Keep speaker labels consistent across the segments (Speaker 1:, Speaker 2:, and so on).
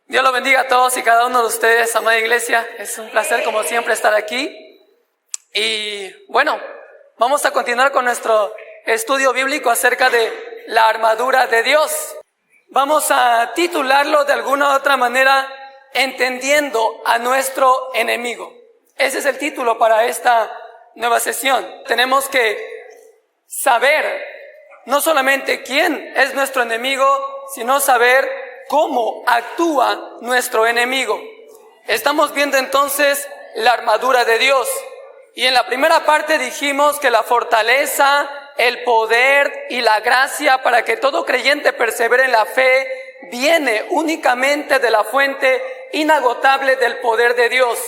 Speaker 1: Dios los bendiga a todos y cada uno de ustedes, amada iglesia. Es un placer, como siempre, estar aquí. Y bueno, vamos a continuar con nuestro estudio bíblico acerca de la armadura de Dios. Vamos a titularlo de alguna u otra manera, Entendiendo a nuestro enemigo. Ese es el título para esta nueva sesión. Tenemos que saber no solamente quién es nuestro enemigo, sino saber cómo actúa nuestro enemigo. Estamos viendo entonces la armadura de Dios. Y en la primera parte dijimos que la fortaleza, el poder y la gracia para que todo creyente persevere en la fe viene únicamente de la fuente inagotable del poder de Dios.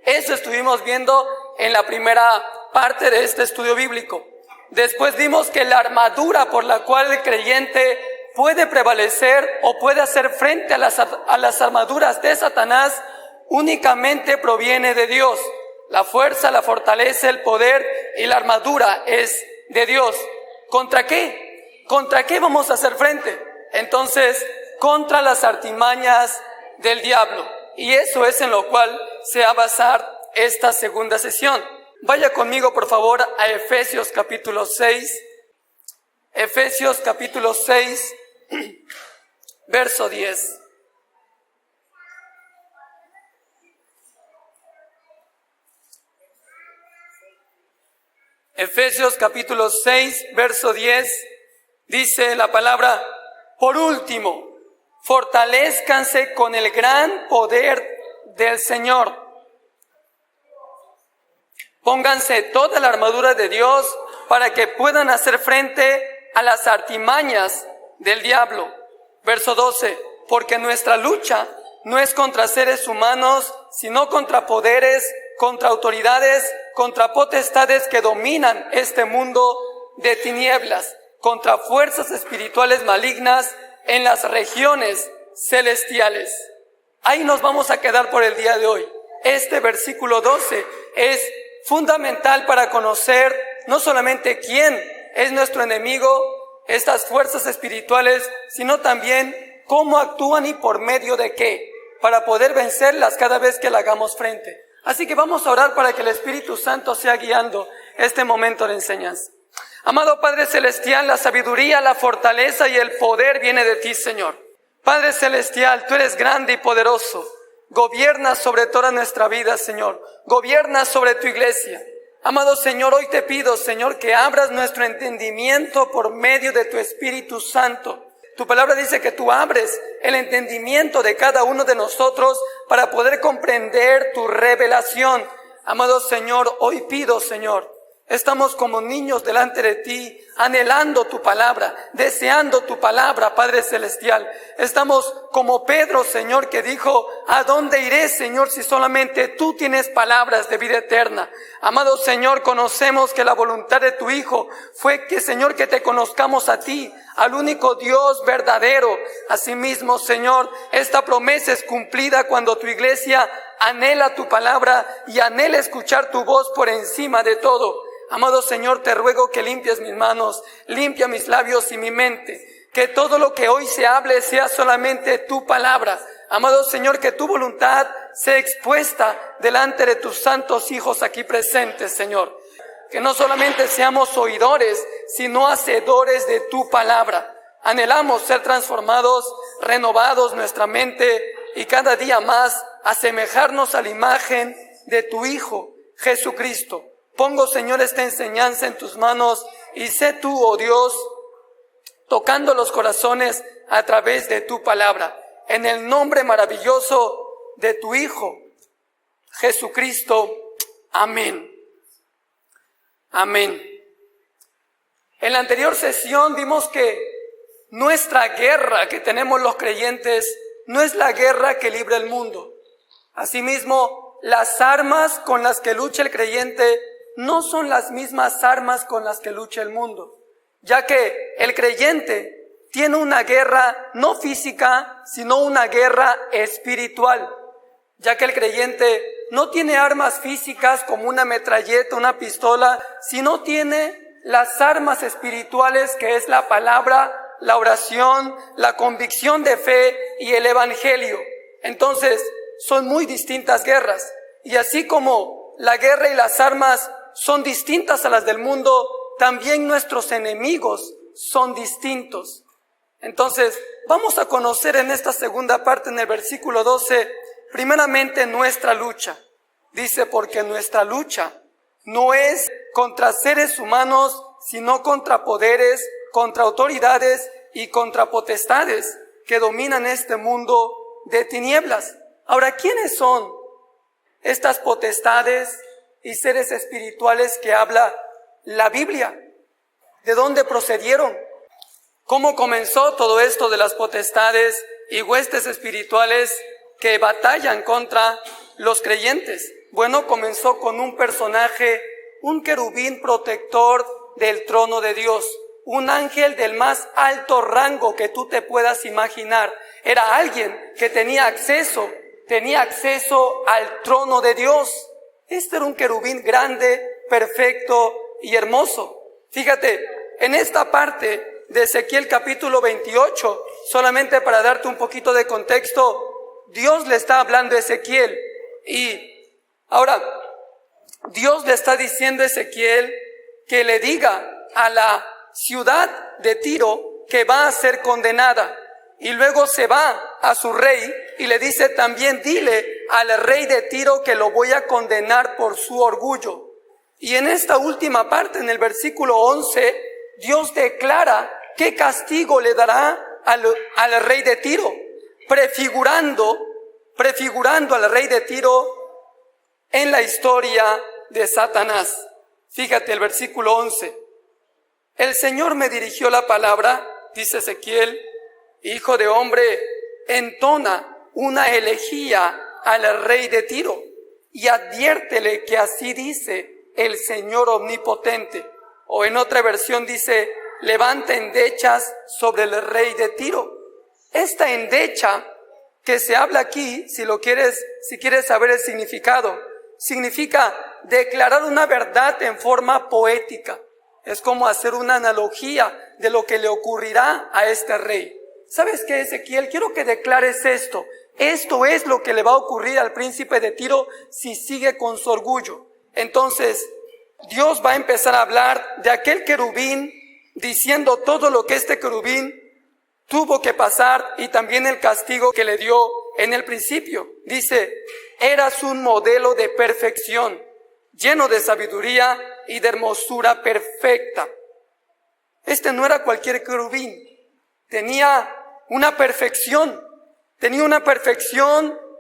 Speaker 1: Eso estuvimos viendo en la primera parte de este estudio bíblico. Después vimos que la armadura por la cual el creyente puede prevalecer o puede hacer frente a las armaduras de Satanás únicamente proviene de Dios. La fuerza, la fortaleza, el poder y la armadura es de Dios. ¿Contra qué? ¿Contra qué vamos a hacer frente? Entonces, contra las artimañas del diablo. Y eso es en lo cual se va a basar esta segunda sesión. Vaya conmigo, por favor, a Efesios capítulo 6. Efesios capítulo 6, verso 10. Efesios capítulo 6, verso 10, dice la palabra: por último, fortalezcanse con el gran poder del Señor. Pónganse toda la armadura de Dios para que puedan hacer frente a las artimañas del diablo. Verso 12, porque nuestra lucha no es contra seres humanos, sino contra poderes, contra autoridades, contra potestades que dominan este mundo de tinieblas, contra fuerzas espirituales malignas en las regiones celestiales. Ahí nos vamos a quedar por el día de hoy. Este versículo 12 es fundamental para conocer no solamente quién es nuestro enemigo, estas fuerzas espirituales, sino también cómo actúan y por medio de qué, para poder vencerlas cada vez que le hagamos frente. Así que vamos a orar para que el Espíritu Santo sea guiando este momento de enseñanza. Amado Padre Celestial, la sabiduría, la fortaleza y el poder viene de ti, Señor. Padre Celestial, tú eres grande y poderoso. Gobierna sobre toda nuestra vida, Señor. Gobierna sobre tu iglesia. Amado Señor, hoy te pido, Señor, que abras nuestro entendimiento por medio de tu Espíritu Santo. Tu palabra dice que tú abres el entendimiento de cada uno de nosotros para poder comprender tu revelación. Amado Señor, hoy pido, Señor, estamos como niños delante de ti, anhelando tu palabra, deseando tu palabra, Padre Celestial. Estamos como Pedro, Señor, que dijo: ¿a dónde iré, Señor, si solamente tú tienes palabras de vida eterna? Amado Señor, conocemos que la voluntad de tu Hijo fue que, Señor, que te conozcamos a ti, al único Dios verdadero. Asimismo, Señor, esta promesa es cumplida cuando tu iglesia anhela tu palabra y anhela escuchar tu voz por encima de todo. Amado Señor, te ruego que limpies mis manos, limpia mis labios y mi mente, que todo lo que hoy se hable sea solamente tu palabra. Amado Señor, que tu voluntad sea expuesta delante de tus santos hijos aquí presentes, Señor. Que no solamente seamos oidores, sino hacedores de tu palabra. Anhelamos ser transformados, renovados nuestra mente y cada día más asemejarnos a la imagen de tu Hijo, Jesucristo. Pongo, Señor, esta enseñanza en tus manos y sé tú, oh Dios, tocando los corazones a través de tu palabra. En el nombre maravilloso de tu Hijo, Jesucristo. Amén. Amén. En la anterior sesión vimos que nuestra guerra que tenemos los creyentes no es la guerra que libra el mundo. Asimismo, las armas con las que lucha el creyente no son las mismas armas con las que lucha el mundo, ya que el creyente tiene una guerra no física, sino una guerra espiritual, ya que el creyente no tiene armas físicas como una metralleta, una pistola, sino tiene las armas espirituales que es la palabra, la oración, la convicción de fe y el evangelio. Entonces, son muy distintas guerras. Y así como la guerra y las armas son distintas a las del mundo, también nuestros enemigos son distintos. Entonces, vamos a conocer en esta segunda parte, en el versículo 12, primeramente nuestra lucha. Dice, porque nuestra lucha no es contra seres humanos, sino contra poderes, contra autoridades y contra potestades que dominan este mundo de tinieblas. Ahora, ¿quiénes son estas potestades y seres espirituales que habla la Biblia? ¿De dónde procedieron? ¿Cómo comenzó todo esto de las potestades y huestes espirituales que batallan contra los creyentes? Bueno, comenzó con un personaje, un querubín protector del trono de Dios, un ángel del más alto rango que tú te puedas imaginar. Era alguien que tenía acceso al trono de Dios. Este era un querubín grande, perfecto y hermoso. Fíjate, en esta parte de Ezequiel capítulo 28, solamente para darte un poquito de contexto, Dios le está hablando a Ezequiel y ahora Dios le está diciendo a Ezequiel que le diga a la ciudad de Tiro que va a ser condenada. Y luego se va a su rey y le dice también, dile al rey de Tiro que lo voy a condenar por su orgullo. Y en esta última parte, en el versículo 11, Dios declara qué castigo le dará al rey de Tiro, prefigurando al rey de Tiro en la historia de Satanás. Fíjate el versículo 11. El Señor me dirigió la palabra, dice Ezequiel, hijo de hombre, entona una elegía al rey de Tiro y adviértele que así dice el Señor omnipotente. O en otra versión dice, levanta endechas sobre el rey de Tiro. Esta endecha que se habla aquí, si quieres saber el significado, significa declarar una verdad en forma poética. Es como hacer una analogía de lo que le ocurrirá a este rey. ¿Sabes qué, Ezequiel? Quiero que declares esto. Esto es lo que le va a ocurrir al príncipe de Tiro si sigue con su orgullo. Entonces, Dios va a empezar a hablar de aquel querubín, diciendo todo lo que este querubín tuvo que pasar y también el castigo que le dio en el principio. Dice, eras un modelo de perfección, lleno de sabiduría y de hermosura perfecta. Este no era cualquier querubín, tenía una perfección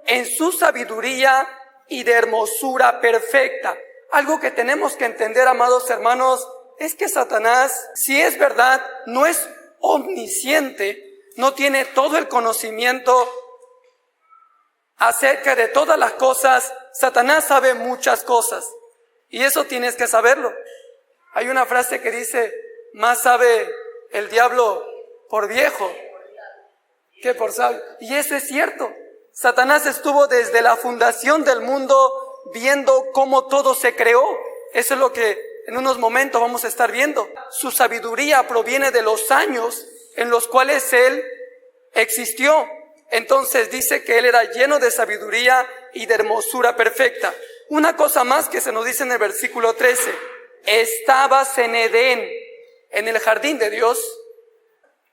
Speaker 1: en su sabiduría y de hermosura perfecta. Algo que tenemos que entender, amados hermanos, es que Satanás, si es verdad, no es omnisciente, no tiene todo el conocimiento acerca de todas las cosas. Satanás sabe muchas cosas y eso tienes que saberlo. Hay una frase que dice, más sabe el diablo por viejo que por sabio. Y eso es cierto. Satanás estuvo desde la fundación del mundo viendo cómo todo se creó. Eso es lo que en unos momentos vamos a estar viendo. Su sabiduría proviene de los años en los cuales él existió. Entonces dice que él era lleno de sabiduría y de hermosura perfecta. Una cosa más que se nos dice en el versículo 13. Estabas en Edén, en el jardín de Dios.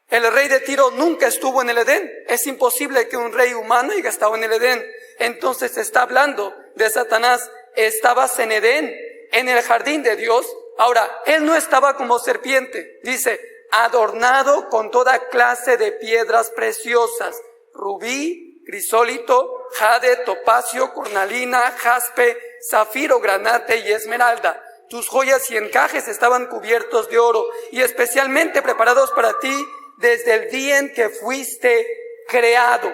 Speaker 1: El rey de Tiro nunca estuvo en el Edén. Es imposible que un rey humano haya estado en el Edén. Entonces está hablando de Satanás. Estabas en Edén, en el jardín de Dios. Ahora, él no estaba como serpiente. Dice, adornado con toda clase de piedras preciosas. Rubí, crisólito, jade, topacio, cornalina, jaspe, zafiro, granate y esmeralda. Tus joyas y encajes estaban cubiertos de oro y especialmente preparados para ti desde el día en que fuiste creado.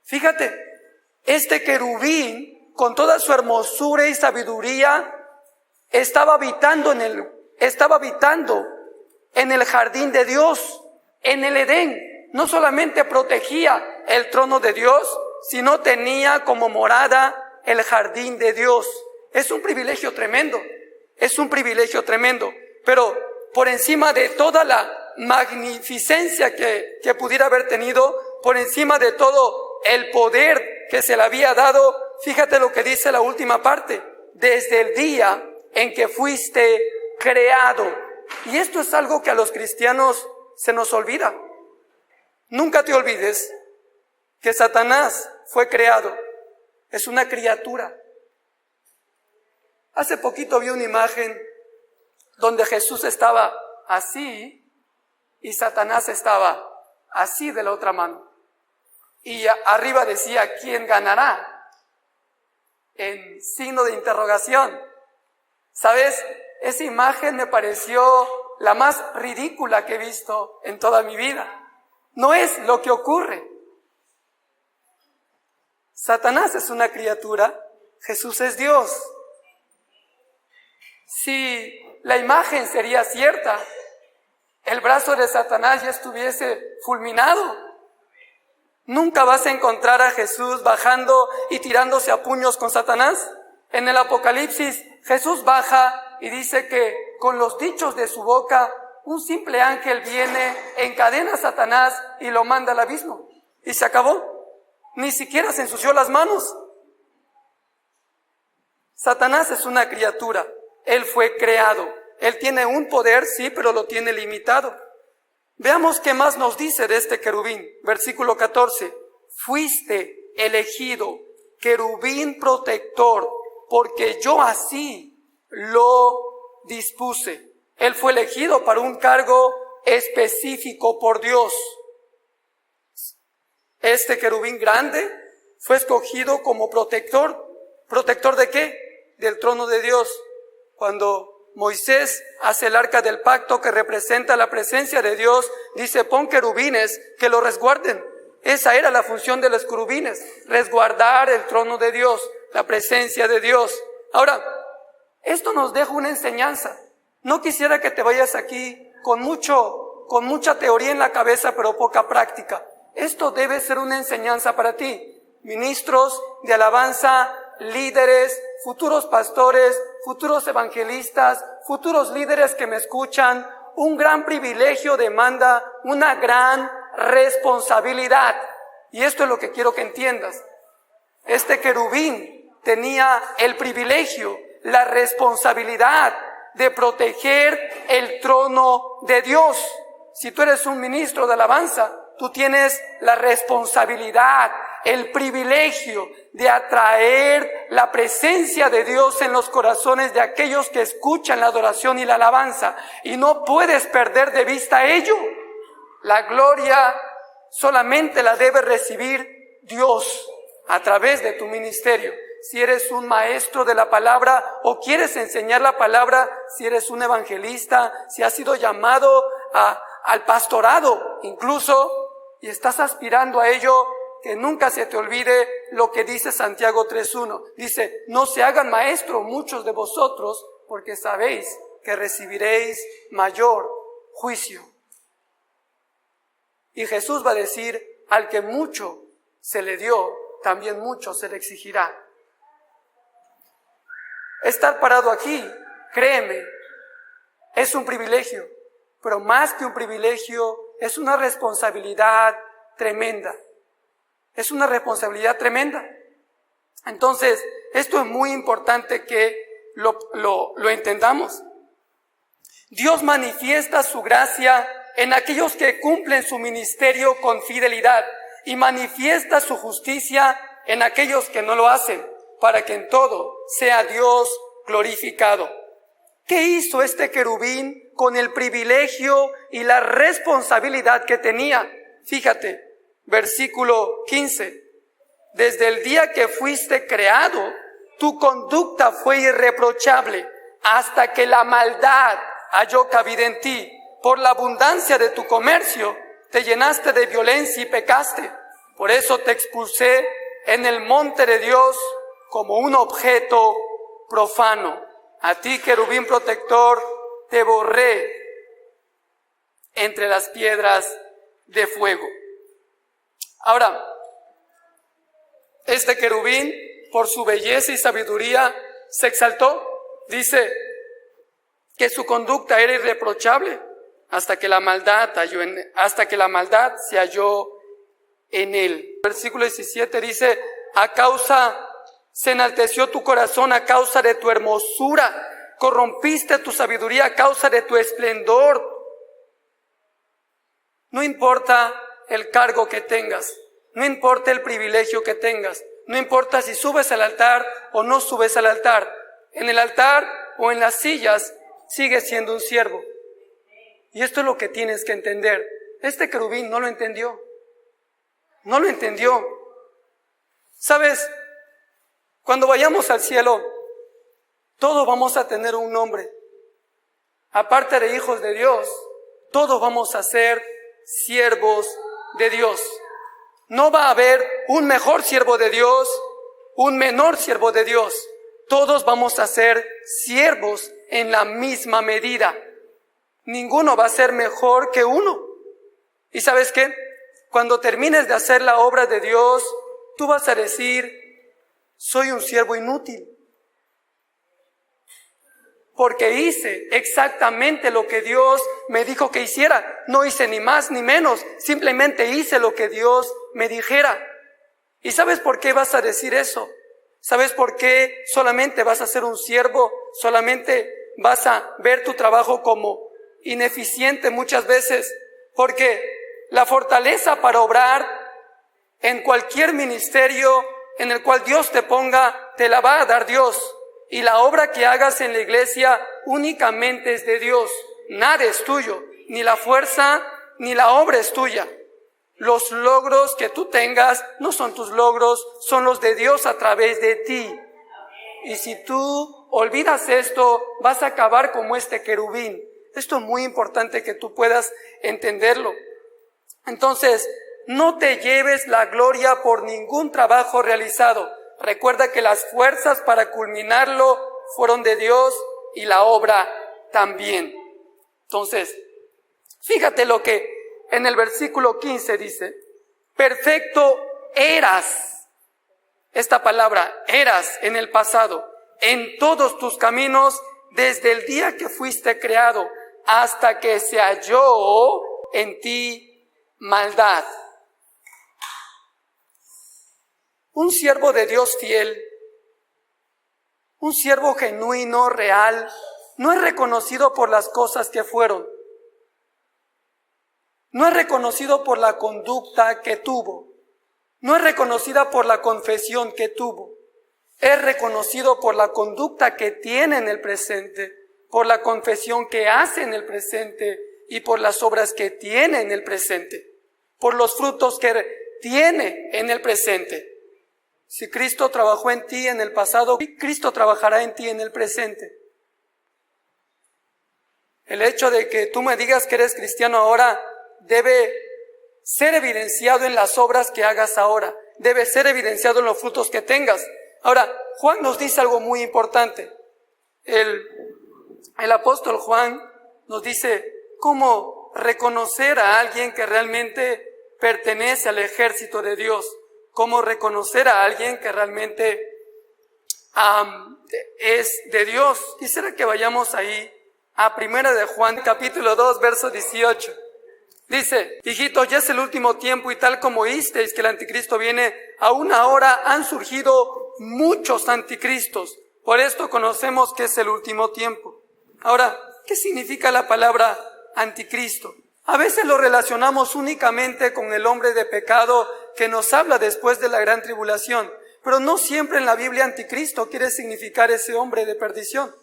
Speaker 1: Fíjate, este querubín, con toda su hermosura y sabiduría, estaba habitando en el jardín de Dios, en el Edén. No solamente protegía el trono de Dios, sino tenía como morada el jardín de Dios. Es un privilegio tremendo. Pero por encima de toda la magnificencia que pudiera haber tenido, por encima de todo el poder que se le había dado, fíjate lo que dice la última parte, desde el día en que fuiste creado. Y esto es algo que a los cristianos se nos olvida. Nunca te olvides que Satanás fue creado, es una criatura. Hace poquito vi una imagen donde Jesús estaba así y Satanás estaba así de la otra mano. Y arriba decía, ¿quién ganará? En signo de interrogación. ¿Sabes? Esa imagen me pareció la más ridícula que he visto en toda mi vida. No es lo que ocurre. Satanás es una criatura, Jesús es Dios. Si la imagen sería cierta, el brazo de Satanás ya estuviese fulminado. Nunca vas a encontrar a Jesús bajando y tirándose a puños con Satanás. En el Apocalipsis, Jesús baja y dice que con los dichos de su boca, un simple ángel viene, encadena a Satanás y lo manda al abismo. Y se acabó. Ni siquiera se ensució las manos. Satanás es una criatura. Él fue creado. Él tiene un poder, sí, pero lo tiene limitado. Veamos qué más nos dice de este querubín. Versículo 14. Fuiste elegido, querubín protector, porque yo así lo dispuse. Él fue elegido para un cargo específico por Dios. Este querubín grande fue escogido como protector. ¿Protector de qué? Del trono de Dios. Cuando Moisés hace el arca del pacto que representa la presencia de Dios, dice, pon querubines que lo resguarden. Esa era la función de los querubines, resguardar el trono de Dios, la presencia de Dios. Ahora, esto nos deja una enseñanza. No quisiera que te vayas aquí con mucha teoría en la cabeza, pero poca práctica. Esto debe ser una enseñanza para ti. Ministros de alabanza, líderes, futuros pastores, futuros evangelistas, futuros líderes que me escuchan, un gran privilegio demanda una gran responsabilidad. Y esto es lo que quiero que entiendas. Este querubín tenía el privilegio, la responsabilidad de proteger el trono de Dios. Si tú eres un ministro de alabanza, tú tienes la responsabilidad, el privilegio de atraer la presencia de Dios en los corazones de aquellos que escuchan la adoración y la alabanza. Y no puedes perder de vista ello. La gloria solamente la debe recibir Dios a través de tu ministerio. Si eres un maestro de la palabra o quieres enseñar la palabra, si eres un evangelista, si has sido llamado al pastorado incluso, y estás aspirando a ello, que nunca se te olvide lo que dice Santiago 3:1. Dice, no se hagan maestros muchos de vosotros, porque sabéis que recibiréis mayor juicio. Y Jesús va a decir, al que mucho se le dio, también mucho se le exigirá. Estar parado aquí, créeme, es un privilegio, pero más que un privilegio, es una responsabilidad tremenda. Es una responsabilidad tremenda. Entonces, esto es muy importante que lo entendamos. Dios manifiesta su gracia en aquellos que cumplen su ministerio con fidelidad y manifiesta su justicia en aquellos que no lo hacen, para que en todo sea Dios glorificado. ¿Qué hizo este querubín con el privilegio y la responsabilidad que tenía? Fíjate, versículo 15. Desde el día que fuiste creado, tu conducta fue irreprochable, hasta que la maldad halló cabida en ti. Por la abundancia de tu comercio, te llenaste de violencia y pecaste. Por eso te expulsé en el monte de Dios como un objeto profano. A ti, querubín protector, te borré entre las piedras de fuego. Ahora, este querubín, por su belleza y sabiduría, se exaltó. Dice que su conducta era irreprochable hasta que la maldad se halló en él. Versículo 17 dice, se enalteció tu corazón a causa de tu hermosura, corrompiste tu sabiduría a causa de tu esplendor. No importa el cargo que tengas, no importa el privilegio que tengas, no importa si subes al altar o no subes al altar, en el altar o en las sillas sigues siendo un siervo. Y esto es lo que tienes que entender. Este querubín no lo entendió. No lo entendió. ¿Sabes? Cuando vayamos al cielo, todos vamos a tener un nombre. Aparte de hijos de Dios, todos vamos a ser siervos de Dios. No va a haber un mejor siervo de Dios, un menor siervo de Dios. Todos vamos a ser siervos en la misma medida. Ninguno va a ser mejor que uno. ¿Y sabes qué? Cuando termines de hacer la obra de Dios, tú vas a decir, soy un siervo inútil. Porque hice exactamente lo que Dios me dijo que hiciera. No hice ni más ni menos, simplemente hice lo que Dios me dijera. ¿Y sabes por qué vas a decir eso? ¿Sabes por qué solamente vas a ser un siervo? Solamente vas a ver tu trabajo como ineficiente muchas veces. Porque la fortaleza para obrar en cualquier ministerio en el cual Dios te ponga, te la va a dar Dios. Y la obra que hagas en la iglesia únicamente es de Dios. Nada es tuyo, ni la fuerza, ni la obra es tuya. Los logros que tú tengas no son tus logros, son los de Dios a través de ti. Y si tú olvidas esto, vas a acabar como este querubín. Esto es muy importante que tú puedas entenderlo. Entonces, no te lleves la gloria por ningún trabajo realizado. Recuerda que las fuerzas para culminarlo fueron de Dios y la obra también. Entonces, fíjate lo que en el versículo 15 dice, perfecto eras, esta palabra eras en el pasado, en todos tus caminos desde el día que fuiste creado hasta que se halló en ti maldad. Un siervo de Dios fiel, un siervo genuino, real, no es reconocido por las cosas que fueron. No es reconocido por la conducta que tuvo. No es reconocida por la confesión que tuvo. Es reconocido por la conducta que tiene en el presente, por la confesión que hace en el presente y por las obras que tiene en el presente, por los frutos que tiene en el presente. Si Cristo trabajó en ti en el pasado, Cristo trabajará en ti en el presente. El hecho de que tú me digas que eres cristiano ahora debe ser evidenciado en las obras que hagas ahora. Debe ser evidenciado en los frutos que tengas. Ahora, Juan nos dice algo muy importante. El apóstol Juan nos dice cómo reconocer a alguien que realmente pertenece al ejército de Dios. Cómo reconocer a alguien que realmente es de Dios. Quisiera que vayamos ahí a 1 de Juan, capítulo 2, verso 18. Dice, hijitos, ya es el último tiempo y tal como oísteis que el anticristo viene, aún ahora han surgido muchos anticristos. Por esto conocemos que es el último tiempo. Ahora, ¿qué significa la palabra anticristo? A veces lo relacionamos únicamente con el hombre de pecado que nos habla después de la gran tribulación, pero no siempre en la Biblia anticristo quiere significar ese hombre de perdición.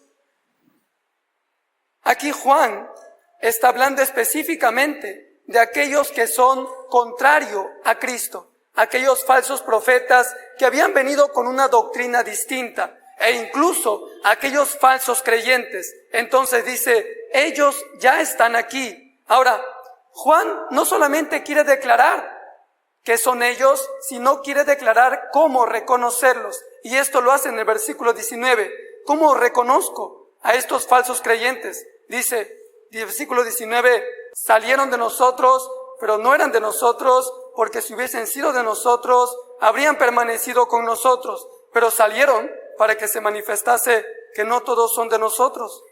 Speaker 1: Aquí Juan está hablando específicamente de aquellos que son contrario a Cristo, aquellos falsos profetas que habían venido con una doctrina distinta, e incluso aquellos falsos creyentes. Entonces dice, ellos ya están aquí. Ahora, Juan no solamente quiere declarar que son ellos, sino quiere declarar cómo reconocerlos. Y esto lo hace en el versículo 19. ¿Cómo reconozco a estos falsos creyentes? Dice, versículo 19, salieron de nosotros, pero no eran de nosotros, porque si hubiesen sido de nosotros, habrían permanecido con nosotros. Pero salieron para que se manifestase que no todos son de nosotros.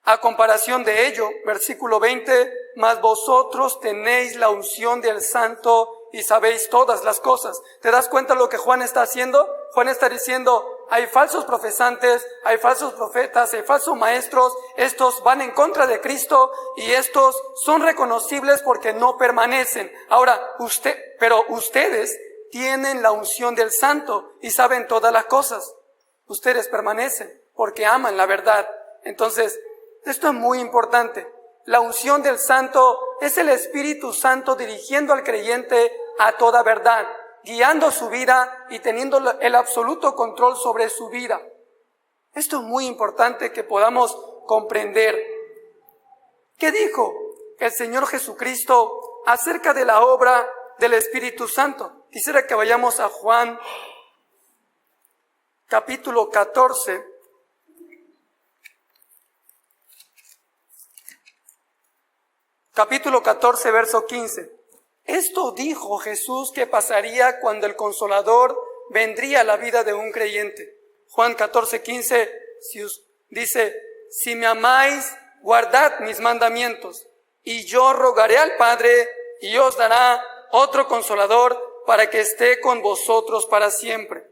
Speaker 1: A comparación de ello, versículo 20, mas vosotros tenéis la unción del Santo y sabéis todas las cosas. ¿Te das cuenta lo que Juan está haciendo? Juan está diciendo, hay falsos profesantes, hay falsos profetas, hay falsos maestros, estos van en contra de Cristo y estos son reconocibles porque no permanecen. Ahora, pero ustedes tienen la unción del Santo y saben todas las cosas. Ustedes permanecen porque aman la verdad. Entonces, esto es muy importante. La unción del Santo es el Espíritu Santo dirigiendo al creyente a toda verdad, guiando su vida y teniendo el absoluto control sobre su vida. Esto es muy importante que podamos comprender. ¿Qué dijo el Señor Jesucristo acerca de la obra del Espíritu Santo? Quisiera que vayamos a Juan capítulo 14. Capítulo 14, verso 15. Esto dijo Jesús que pasaría cuando el Consolador vendría a la vida de un creyente. Juan 14, 15 dice, si me amáis, guardad mis mandamientos, y yo rogaré al Padre, y os dará otro Consolador para que esté con vosotros para siempre.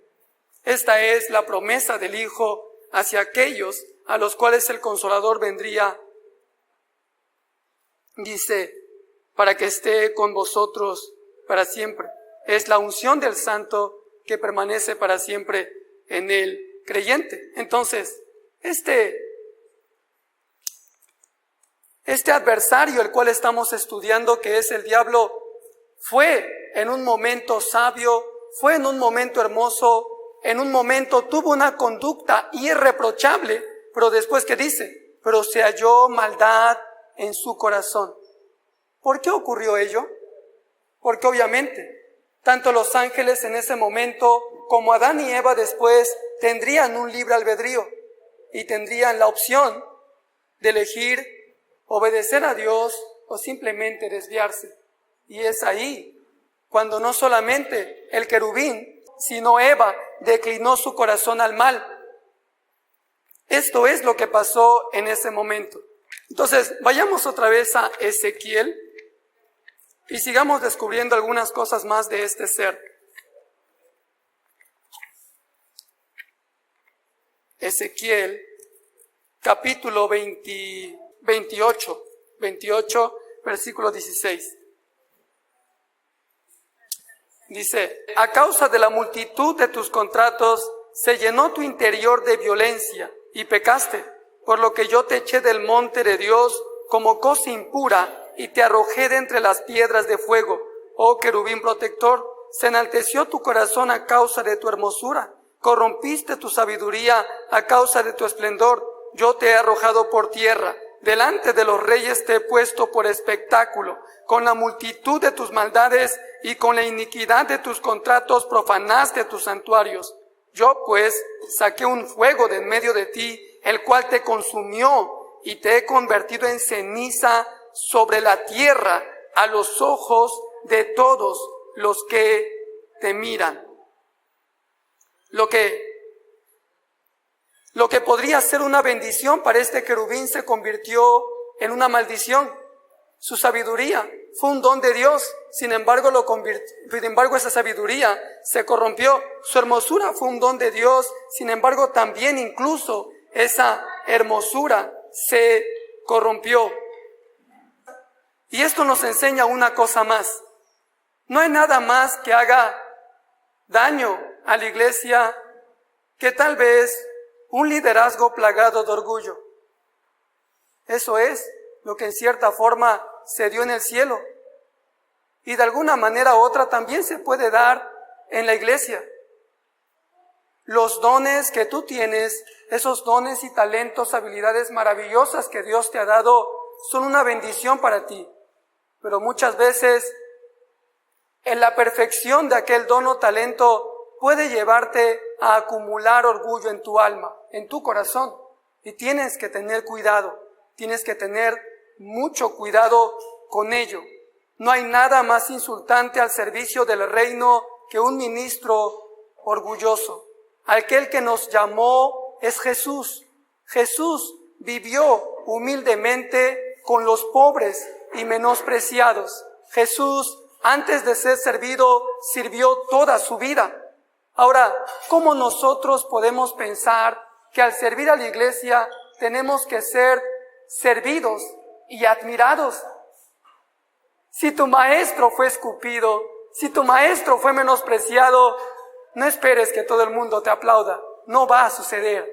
Speaker 1: Esta es la promesa del Hijo hacia aquellos a los cuales el Consolador vendría. Dice, para que esté con vosotros para siempre. Es la unción del Santo que permanece para siempre en el creyente. Entonces, este adversario, el cual estamos estudiando, que es el diablo, fue en un momento sabio, fue en un momento hermoso, en un momento tuvo una conducta irreprochable, pero después, ¿qué dice? Pero se halló maldad en su corazón. ¿Por qué ocurrió ello? Porque obviamente, tanto los ángeles en ese momento como Adán y Eva después tendrían un libre albedrío y tendrían la opción de elegir obedecer a Dios o simplemente desviarse. Y es ahí cuando no solamente el querubín, sino Eva declinó su corazón al mal. Esto es lo que pasó en ese momento. Entonces, vayamos otra vez a Ezequiel y sigamos descubriendo algunas cosas más de este ser. Ezequiel, capítulo 28, versículo 16. Dice, a causa de la multitud de tus contratos, se llenó tu interior de violencia y pecaste, por lo que yo te eché del monte de Dios como cosa impura y te arrojé de entre las piedras de fuego. Oh querubín protector, se enalteció tu corazón a causa de tu hermosura, corrompiste tu sabiduría a causa de tu esplendor. Yo te he arrojado por tierra, delante de los reyes te he puesto por espectáculo. Con la multitud de tus maldades y con la iniquidad de tus contratos profanaste tus santuarios. Yo pues saqué un fuego de en medio de ti, el cual te consumió, y te he convertido en ceniza sobre la tierra a los ojos de todos los que te miran. Lo que podría ser una bendición para este querubín se convirtió en una maldición. Su sabiduría fue un don de Dios, sin embargo esa sabiduría se corrompió. Su hermosura fue un don de Dios, sin embargo también incluso esa hermosura se corrompió. Y esto nos enseña una cosa más. No hay nada más que haga daño a la iglesia que tal vez un liderazgo plagado de orgullo. Eso es lo que en cierta forma se dio en el cielo. Y de alguna manera u otra también se puede dar en la iglesia. Los dones que tú tienes, esos dones y talentos, habilidades maravillosas que Dios te ha dado, son una bendición para ti. Pero muchas veces, en la perfección de aquel don o talento, puede llevarte a acumular orgullo en tu alma, en tu corazón. Y tienes que tener cuidado, tienes que tener mucho cuidado con ello. No hay nada más insultante al servicio del reino que un ministro orgulloso. Aquel que nos llamó es Jesús. Jesús vivió humildemente con los pobres y menospreciados. Jesús Antes de ser servido, sirvió toda su vida. Ahora, ¿cómo nosotros podemos pensar que al servir a la iglesia tenemos que ser servidos y admirados? Si tu maestro fue escupido, si tu maestro fue menospreciado, no esperes que todo el mundo te aplauda. No va a suceder.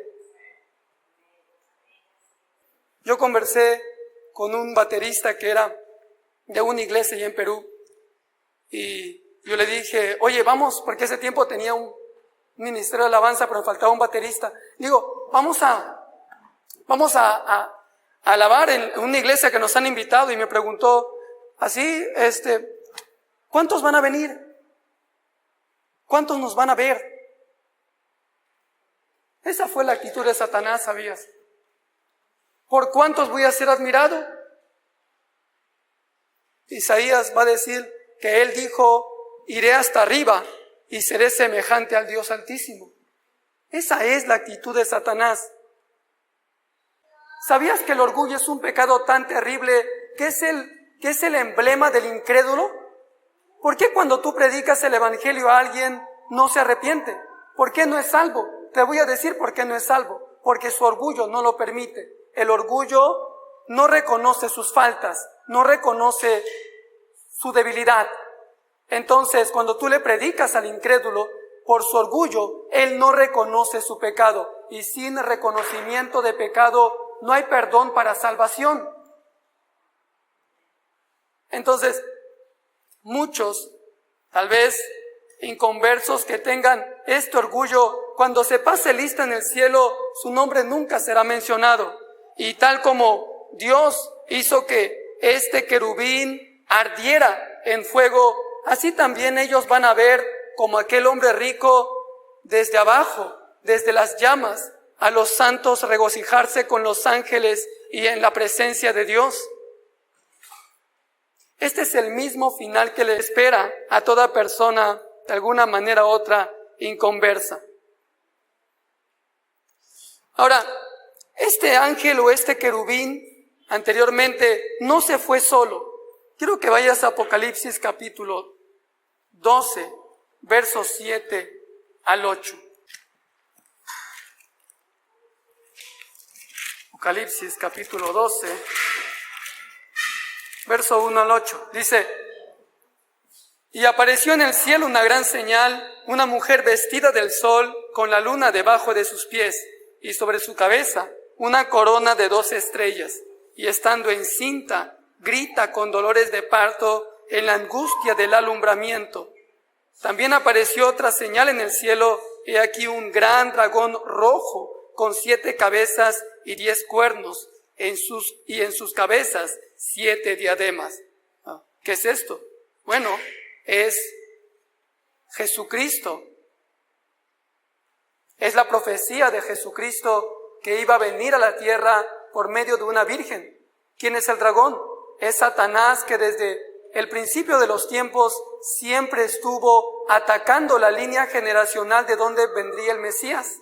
Speaker 1: Yo conversé con un baterista que era de una iglesia allá en Perú y yo le dije, oye, vamos, porque ese tiempo tenía un ministerio de alabanza, pero me faltaba un baterista. Digo, vamos a alabar en una iglesia que nos han invitado, y me preguntó así, ¿cuántos van a venir? ¿Cuántos nos van a ver? Esa fue la actitud de Satanás, ¿sabías? ¿Por cuántos voy a ser admirado? Isaías va a decir que él dijo, iré hasta arriba y seré semejante al Dios Altísimo. Esa es la actitud de Satanás. ¿Sabías que el orgullo es un pecado tan terrible que es el emblema del incrédulo? ¿Por qué cuando tú predicas el evangelio a alguien no se arrepiente? ¿Por qué no es salvo? Te voy a decir por qué no es salvo. Porque su orgullo no lo permite. El orgullo no reconoce sus faltas, no reconoce su debilidad. Entonces, cuando tú le predicas al incrédulo, por su orgullo, él no reconoce su pecado. Y sin reconocimiento de pecado, no hay perdón para salvación. Entonces, muchos, tal vez inconversos que tengan este orgullo, cuando se pase lista en el cielo, su nombre nunca será mencionado. Y tal como Dios hizo que este querubín ardiera en fuego, así también ellos van a ver como aquel hombre rico desde abajo, desde las llamas, a los santos regocijarse con los ángeles y en la presencia de Dios. Este es el mismo final que le espera a toda persona, de alguna manera u otra, inconversa. Ahora, este ángel o este querubín anteriormente no se fue solo. Quiero que vayas a Apocalipsis capítulo 12, versos 7 al 8. Apocalipsis capítulo 12, verso 1 al 8. Dice, y apareció en el cielo una gran señal, una mujer vestida del sol, con la luna debajo de sus pies, y sobre su cabeza una corona de 12 estrellas, y estando encinta, grita con dolores de parto en la angustia del alumbramiento. También apareció otra señal en el cielo, he aquí un gran dragón rojo, con 7 cabezas y 10 cuernos, en sus cabezas 7 diademas. ¿Qué es esto? Bueno, es Jesucristo. Es la profecía de Jesucristo que iba a venir a la tierra por medio de una virgen. ¿Quién es el dragón? Es Satanás, que desde el principio de los tiempos siempre estuvo atacando la línea generacional de donde vendría el Mesías.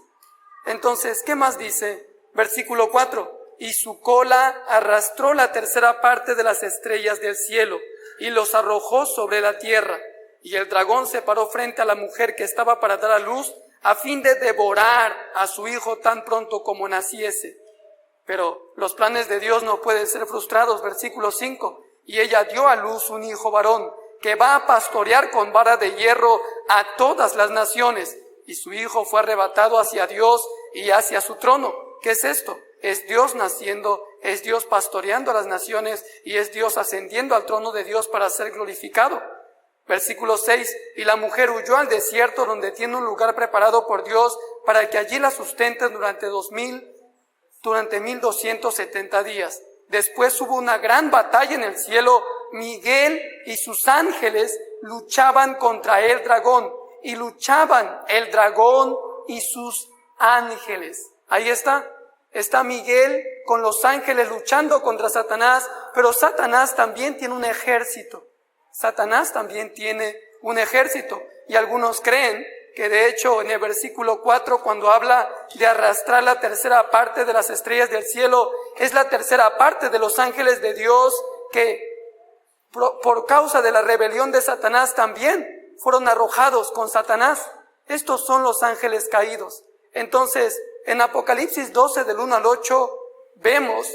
Speaker 1: Entonces, ¿qué más dice? Versículo 4. Y su cola arrastró la tercera parte de las estrellas del cielo y los arrojó sobre la tierra. Y el dragón se paró frente a la mujer que estaba para dar a luz, a fin de devorar a su hijo tan pronto como naciese. Pero los planes de Dios no pueden ser frustrados. Versículo 5. Y ella dio a luz un hijo varón, que va a pastorear con vara de hierro a todas las naciones. Y su hijo fue arrebatado hacia Dios y hacia su trono. ¿Qué es esto? Es Dios naciendo, es Dios pastoreando a las naciones y es Dios ascendiendo al trono de Dios para ser glorificado. Versículo 6, y la mujer huyó al desierto donde tiene un lugar preparado por Dios para que allí la sustenten durante 1270 días. Después hubo una gran batalla en el cielo. Miguel y sus ángeles luchaban contra el dragón, y luchaban el dragón y sus ángeles. Ahí está Miguel con los ángeles luchando contra Satanás, pero Satanás también tiene un ejército. Satanás también tiene un ejército, y algunos creen que de hecho en el versículo 4, cuando habla de arrastrar la tercera parte de las estrellas del cielo, es la tercera parte de los ángeles de Dios que por causa de la rebelión de Satanás también fueron arrojados con Satanás. Estos son los ángeles caídos. Entonces, en Apocalipsis 12 del 1 al 8, vemos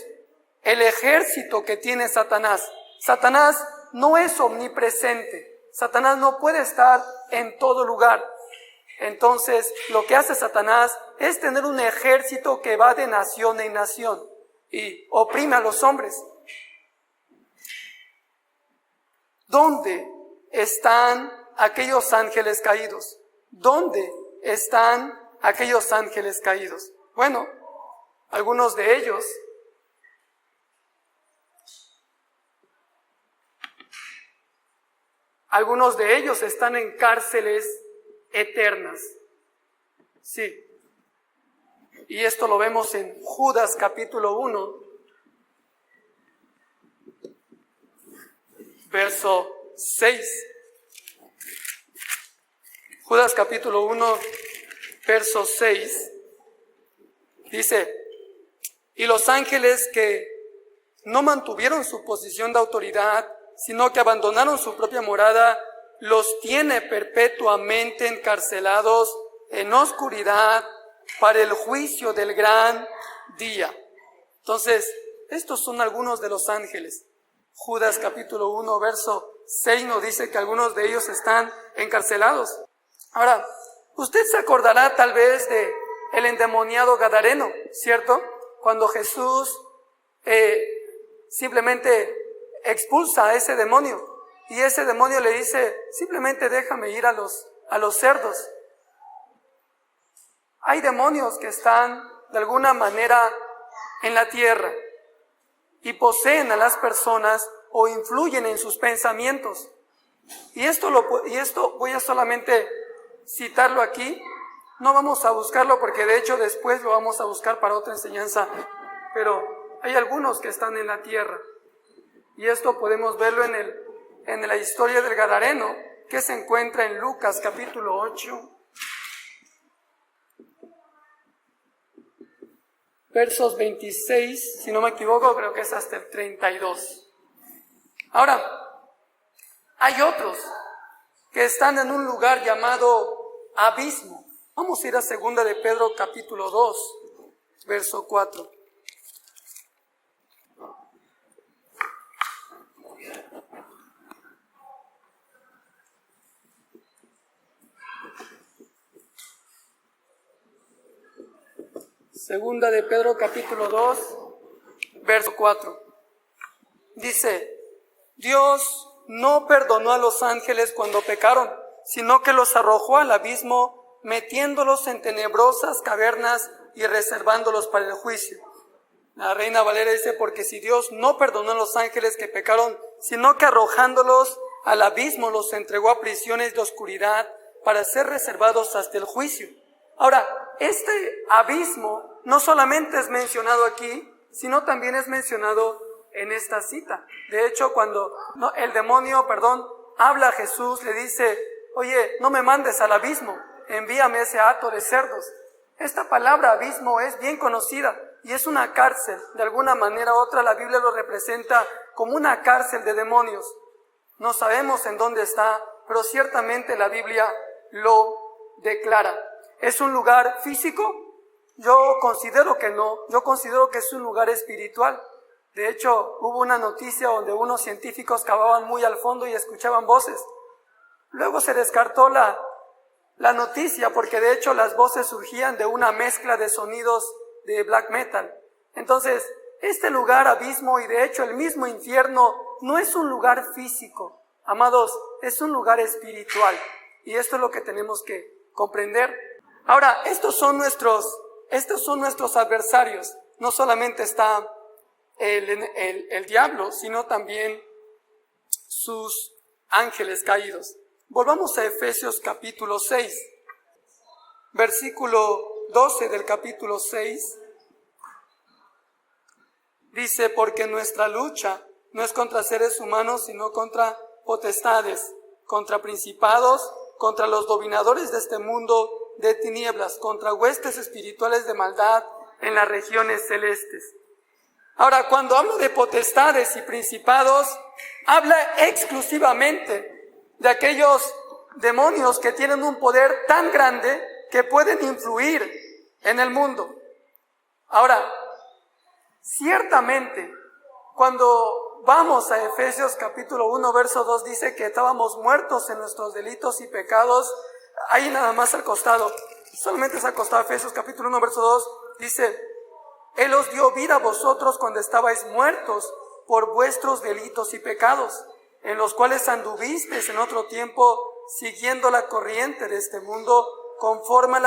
Speaker 1: el ejército que tiene Satanás. Satanás no es omnipresente. Satanás no puede estar en todo lugar. Entonces, lo que hace Satanás es tener un ejército que va de nación en nación y oprime a los hombres. ¿Dónde están aquellos ángeles caídos? ¿Dónde están aquellos ángeles caídos? Bueno, algunos de ellos están en cárceles eternas. Sí. Y esto lo vemos en Judas capítulo 1, verso 6. Judas capítulo 1, verso 6. Dice: y los ángeles que no mantuvieron su posición de autoridad, sino que abandonaron su propia morada, los tiene perpetuamente encarcelados en oscuridad para el juicio del gran día. Entonces, estos son algunos de los ángeles. Judas capítulo 1, verso 6 nos dice que algunos de ellos están encarcelados. Ahora, usted se acordará tal vez de el endemoniado gadareno, ¿cierto? Cuando Jesús simplemente expulsa a ese demonio y ese demonio le dice: simplemente déjame ir a los cerdos. Hay demonios que están de alguna manera en la tierra y poseen a las personas o influyen en sus pensamientos. Y esto voy a solamente citarlo aquí. No vamos a buscarlo porque de hecho después lo vamos a buscar para otra enseñanza. Pero hay algunos que están en la tierra. Y esto podemos verlo en la historia del Gadareno, que se encuentra en Lucas capítulo 8. Versos 26, si no me equivoco, creo que es hasta el 32. Ahora, hay otros que están en un lugar llamado abismo. Vamos a ir a 2 de Pedro capítulo 2, verso 4. Segunda de Pedro capítulo 2, verso 4. Dice: Dios no perdonó a los ángeles cuando pecaron, sino que los arrojó al abismo, metiéndolos en tenebrosas cavernas y reservándolos para el juicio. La Reina Valera dice: porque si Dios no perdonó a los ángeles que pecaron, sino que arrojándolos al abismo los entregó a prisiones de oscuridad para ser reservados hasta el juicio. Ahora, este abismo no solamente es mencionado aquí, sino también es mencionado en esta cita. De hecho, cuando el demonio, habla a Jesús, le dice: oye, no me mandes al abismo, envíame ese hato de cerdos. Esta palabra abismo es bien conocida y es una cárcel. De alguna manera u otra la Biblia lo representa como una cárcel de demonios. No sabemos en dónde está, pero ciertamente la Biblia lo declara. ¿Es un lugar físico? Yo considero que no. Yo considero que es un lugar espiritual. De hecho, hubo una noticia donde unos científicos cavaban muy al fondo y escuchaban voces. Luego se descartó la noticia porque de hecho las voces surgían de una mezcla de sonidos de black metal. Entonces, este lugar abismo y de hecho el mismo infierno no es un lugar físico. Amados, es un lugar espiritual. Y esto es lo que tenemos que comprender. Ahora, estos son nuestros adversarios. No solamente está el diablo, sino también sus ángeles caídos. Volvamos a Efesios capítulo 6, versículo 12 del capítulo 6. Dice: porque nuestra lucha no es contra seres humanos, sino contra potestades, contra principados, contra los dominadores de este mundo de tinieblas, contra huestes espirituales de maldad en las regiones celestes. Ahora, cuando hablo de potestades y principados, habla exclusivamente de aquellos demonios que tienen un poder tan grande que pueden influir en el mundo. Ahora, ciertamente, cuando vamos a Efesios capítulo 1, verso 2, dice que estábamos muertos en nuestros delitos y pecados. Ahí nada más al costado, solamente es al costado, Efesios capítulo 1, verso 2, dice: Él os dio vida a vosotros cuando estabais muertos por vuestros delitos y pecados, en los cuales anduvisteis en otro tiempo, siguiendo la corriente de este mundo, conforme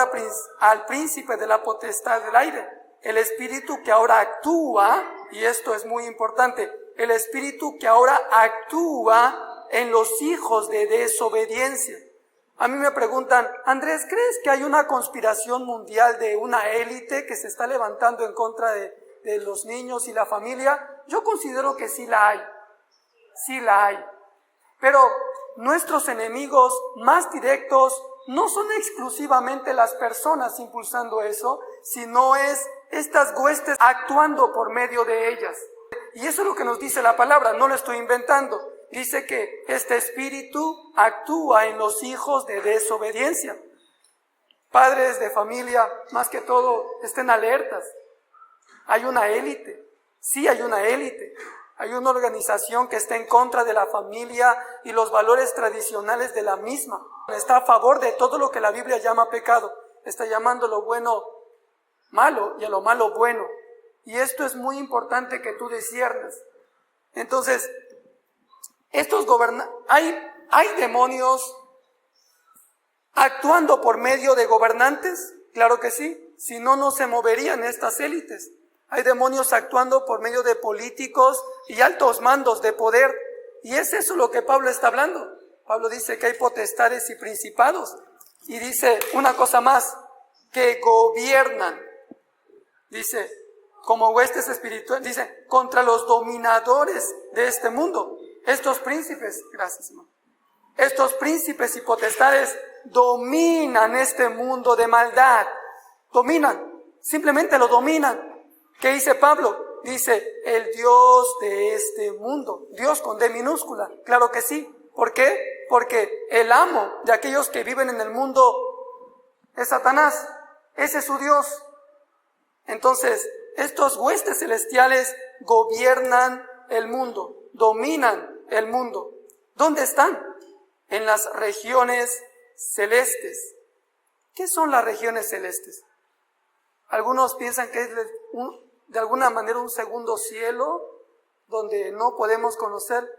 Speaker 1: al príncipe de la potestad del aire, el espíritu que ahora actúa, y esto es muy importante, el espíritu que ahora actúa en los hijos de desobediencia. A mí me preguntan: Andrés, ¿crees que hay una conspiración mundial de una élite que se está levantando en contra de los niños y la familia? Yo considero que sí la hay. Pero nuestros enemigos más directos no son exclusivamente las personas impulsando eso, sino es estas huestes actuando por medio de ellas. Y eso es lo que nos dice la palabra, no lo estoy inventando. Dice que este espíritu actúa en los hijos de desobediencia. Padres de familia, más que todo, estén alertas. Hay una élite, sí hay una élite. Hay una organización que está en contra de la familia y los valores tradicionales de la misma. Está a favor de todo lo que la Biblia llama pecado. Está llamando lo bueno malo y a lo malo bueno. Y esto es muy importante que tú disciernas. Entonces, ¿hay demonios actuando por medio de gobernantes? Claro que sí, si no, no se moverían estas élites. Hay demonios actuando por medio de políticos y altos mandos de poder. Y es eso lo que Pablo está hablando. Pablo dice que hay potestades y principados. Y dice una cosa más, que gobiernan. Dice, como huestes espirituales, dice, contra los dominadores de este mundo. Estos príncipes, gracias hermano, estos príncipes y potestades dominan este mundo de maldad. Dominan, simplemente lo dominan. ¿Qué dice Pablo? Dice, el Dios de este mundo. Dios con D minúscula, claro que sí. ¿Por qué? Porque el amo de aquellos que viven en el mundo es Satanás. Ese es su Dios. Entonces, estos huestes celestiales gobiernan el mundo, dominan el mundo. ¿Dónde están? En las regiones celestes. ¿Qué son las regiones celestes? Algunos piensan que es de alguna manera un segundo cielo donde no podemos conocer.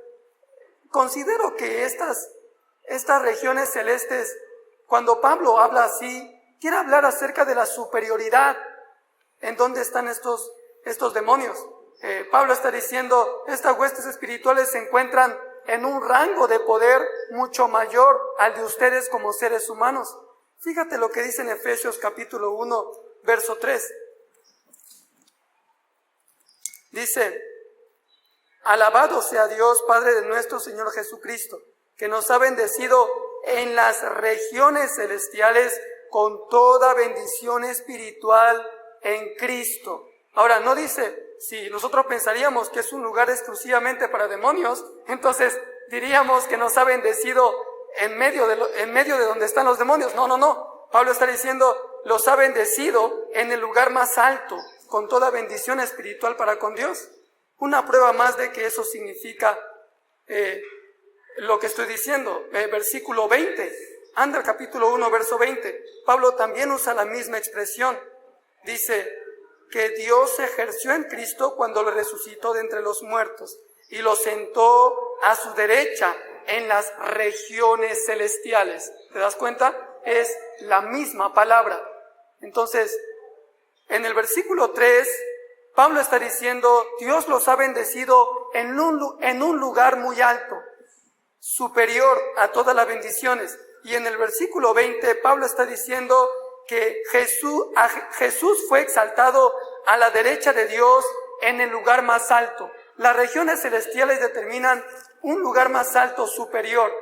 Speaker 1: Considero que estas regiones celestes, cuando Pablo habla así, quiere hablar acerca de la superioridad. ¿En dónde están estos demonios? Pablo está diciendo, estas huestes espirituales se encuentran en un rango de poder mucho mayor al de ustedes como seres humanos. Fíjate lo que dice en Efesios capítulo 1, verso 3. Dice, alabado sea Dios, Padre de nuestro Señor Jesucristo, que nos ha bendecido en las regiones celestiales con toda bendición espiritual en Cristo. Ahora, no dice, si nosotros pensaríamos que es un lugar exclusivamente para demonios, entonces diríamos que nos ha bendecido en medio de donde están los demonios. No. Pablo está diciendo, los ha bendecido en el lugar más alto, con toda bendición espiritual para con Dios. Una prueba más de que eso significa lo que estoy diciendo. Versículo 20, anda al capítulo 1, verso 20. Pablo también usa la misma expresión. Dice que Dios ejerció en Cristo cuando lo resucitó de entre los muertos y lo sentó a su derecha en las regiones celestiales. ¿Te das cuenta? Es la misma palabra. Entonces, en el versículo 3, Pablo está diciendo, Dios los ha bendecido en un lugar muy alto, superior a todas las bendiciones. Y en el versículo 20, Pablo está diciendo que Jesús fue exaltado a la derecha de Dios en el lugar más alto. Las regiones celestiales determinan un lugar más alto, superior.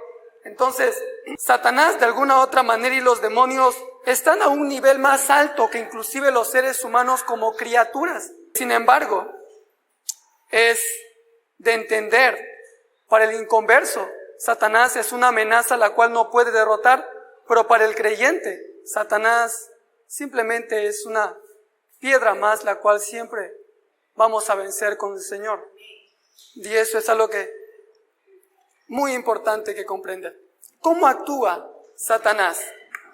Speaker 1: Entonces, Satanás de alguna otra manera y los demonios están a un nivel más alto que inclusive los seres humanos como criaturas. Sin embargo, es de entender Para el inconverso, Satanás es una amenaza la cual no puede derrotar, pero para el creyente, Satanás simplemente es una piedra más la cual siempre vamos a vencer con el Señor. Y eso es algo que muy importante que comprender. ¿Cómo actúa Satanás?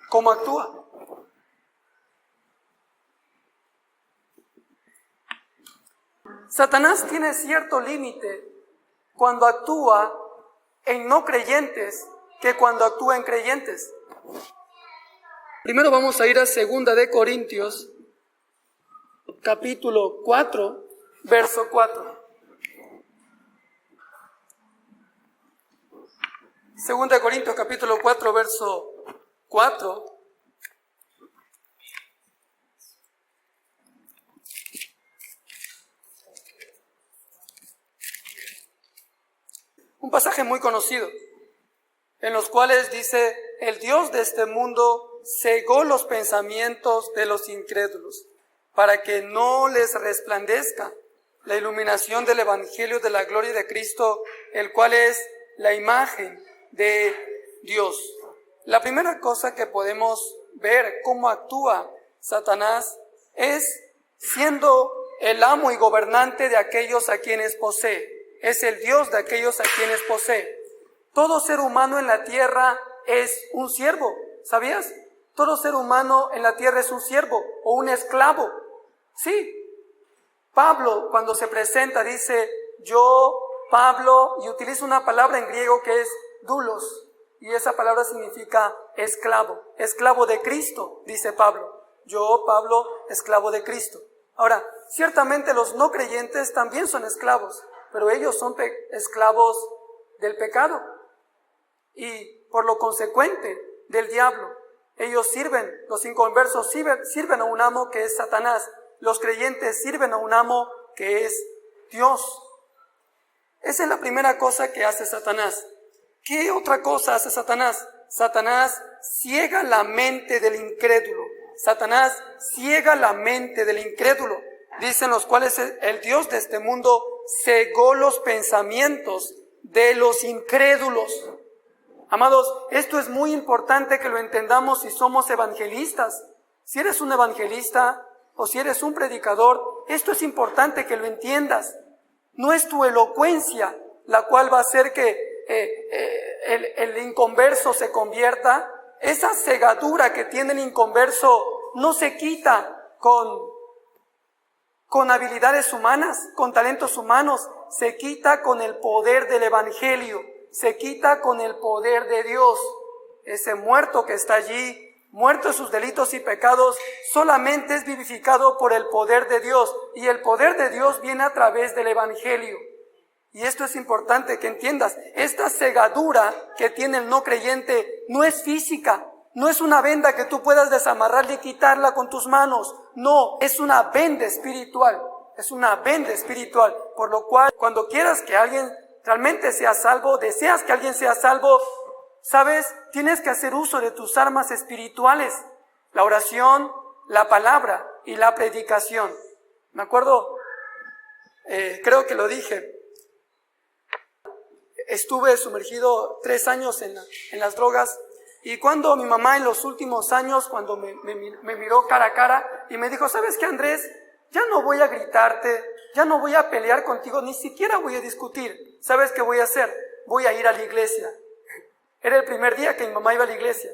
Speaker 1: ¿Cómo actúa? Satanás tiene cierto límite cuando actúa en no creyentes que cuando actúa en creyentes. Primero vamos a ir a 2 de Corintios, capítulo 4, verso 4. 2 de Corintios, capítulo 4, verso 4. Un pasaje muy conocido, en los cuales dice, el Dios de este mundo cegó los pensamientos de los incrédulos, para que no les resplandezca la iluminación del Evangelio de la gloria de Cristo, el cual es la imagen de Dios. La primera cosa que podemos ver cómo actúa Satanás es siendo el amo y gobernante de aquellos a quienes posee. Es el Dios de aquellos a quienes posee. Todo ser humano en la tierra es un siervo, ¿sabías? Todo ser humano en la tierra es un siervo o un esclavo. Sí. Pablo, cuando se presenta, dice, yo, Pablo, y utiliza una palabra en griego que es doulos, y esa palabra significa esclavo de Cristo, dice Pablo. Yo, Pablo, esclavo de Cristo. Ahora, ciertamente los no creyentes también son esclavos, pero ellos son esclavos del pecado y por lo consecuente del diablo. Ellos sirven, los inconversos sirven a un amo que es Satanás. Los creyentes sirven a un amo que es Dios. Esa es la primera cosa que hace Satanás. ¿Qué otra cosa hace Satanás? Satanás ciega la mente del incrédulo. Satanás ciega la mente del incrédulo. Dicen los cuales el Dios de este mundo cegó los pensamientos de los incrédulos. Amados, esto es muy importante que lo entendamos si somos evangelistas. Si eres un evangelista o si eres un predicador, esto es importante que lo entiendas. No es tu elocuencia la cual va a hacer que el inconverso se convierta. Esa cegadura que tiene el inconverso no se quita con habilidades humanas, con talentos humanos, se quita con el poder del Evangelio, se quita con el poder de Dios. Ese muerto que está allí, muerto en sus delitos y pecados, solamente es vivificado por el poder de Dios, y el poder de Dios viene a través del Evangelio. Y esto es importante que entiendas, esta cegadura que tiene el no creyente no es física, no es una venda que tú puedas desamarrarla y quitarla con tus manos. No, es una venda espiritual. Es una venda espiritual. Por lo cual, cuando quieras que alguien realmente sea salvo, deseas que alguien sea salvo, ¿sabes? Tienes que hacer uso de tus armas espirituales. La oración, la palabra y la predicación. Me acuerdo, creo que lo dije. Estuve sumergido 3 años en las drogas. Y cuando mi mamá en los últimos años, cuando me miró cara a cara y me dijo, ¿sabes qué, Andrés? Ya no voy a gritarte, ya no voy a pelear contigo, ni siquiera voy a discutir. ¿Sabes qué voy a hacer? Voy a ir a la iglesia. Era el primer día que mi mamá iba a la iglesia.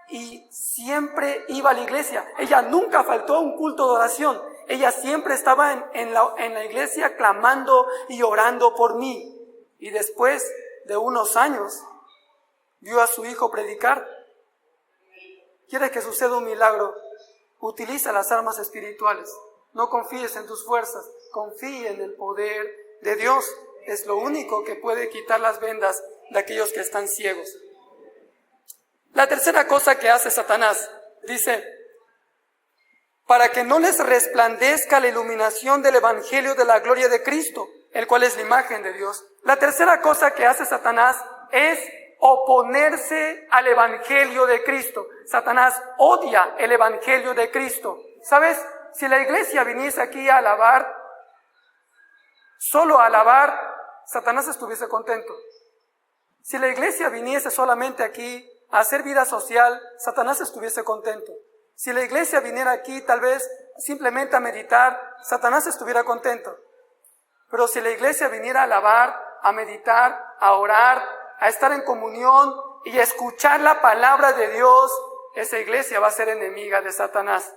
Speaker 1: Y siempre iba a la iglesia. Ella nunca faltó a un culto de oración. Ella siempre estaba en la iglesia clamando y orando por mí. Y después de unos años, vio a su hijo predicar. ¿Quieres que suceda un milagro? Utiliza las armas espirituales. No confíes en tus fuerzas, confíe en el poder de Dios. Es lo único que puede quitar las vendas de aquellos que están ciegos. La tercera cosa que hace Satanás, dice, para que no les resplandezca la iluminación del Evangelio de la gloria de Cristo, el cual es la imagen de Dios. La tercera cosa que hace Satanás es oponerse al Evangelio de Cristo. Satanás odia el Evangelio de Cristo. ¿Sabes? Si la iglesia viniese aquí a alabar, solo a alabar, Satanás estuviese contento. Si la iglesia viniese solamente aquí a hacer vida social, Satanás estuviese contento. Si la iglesia viniera aquí tal vez simplemente a meditar, Satanás estuviera contento. Pero si la iglesia viniera a alabar, a meditar, a orar, a estar en comunión y a escuchar la palabra de Dios, esa iglesia va a ser enemiga de Satanás.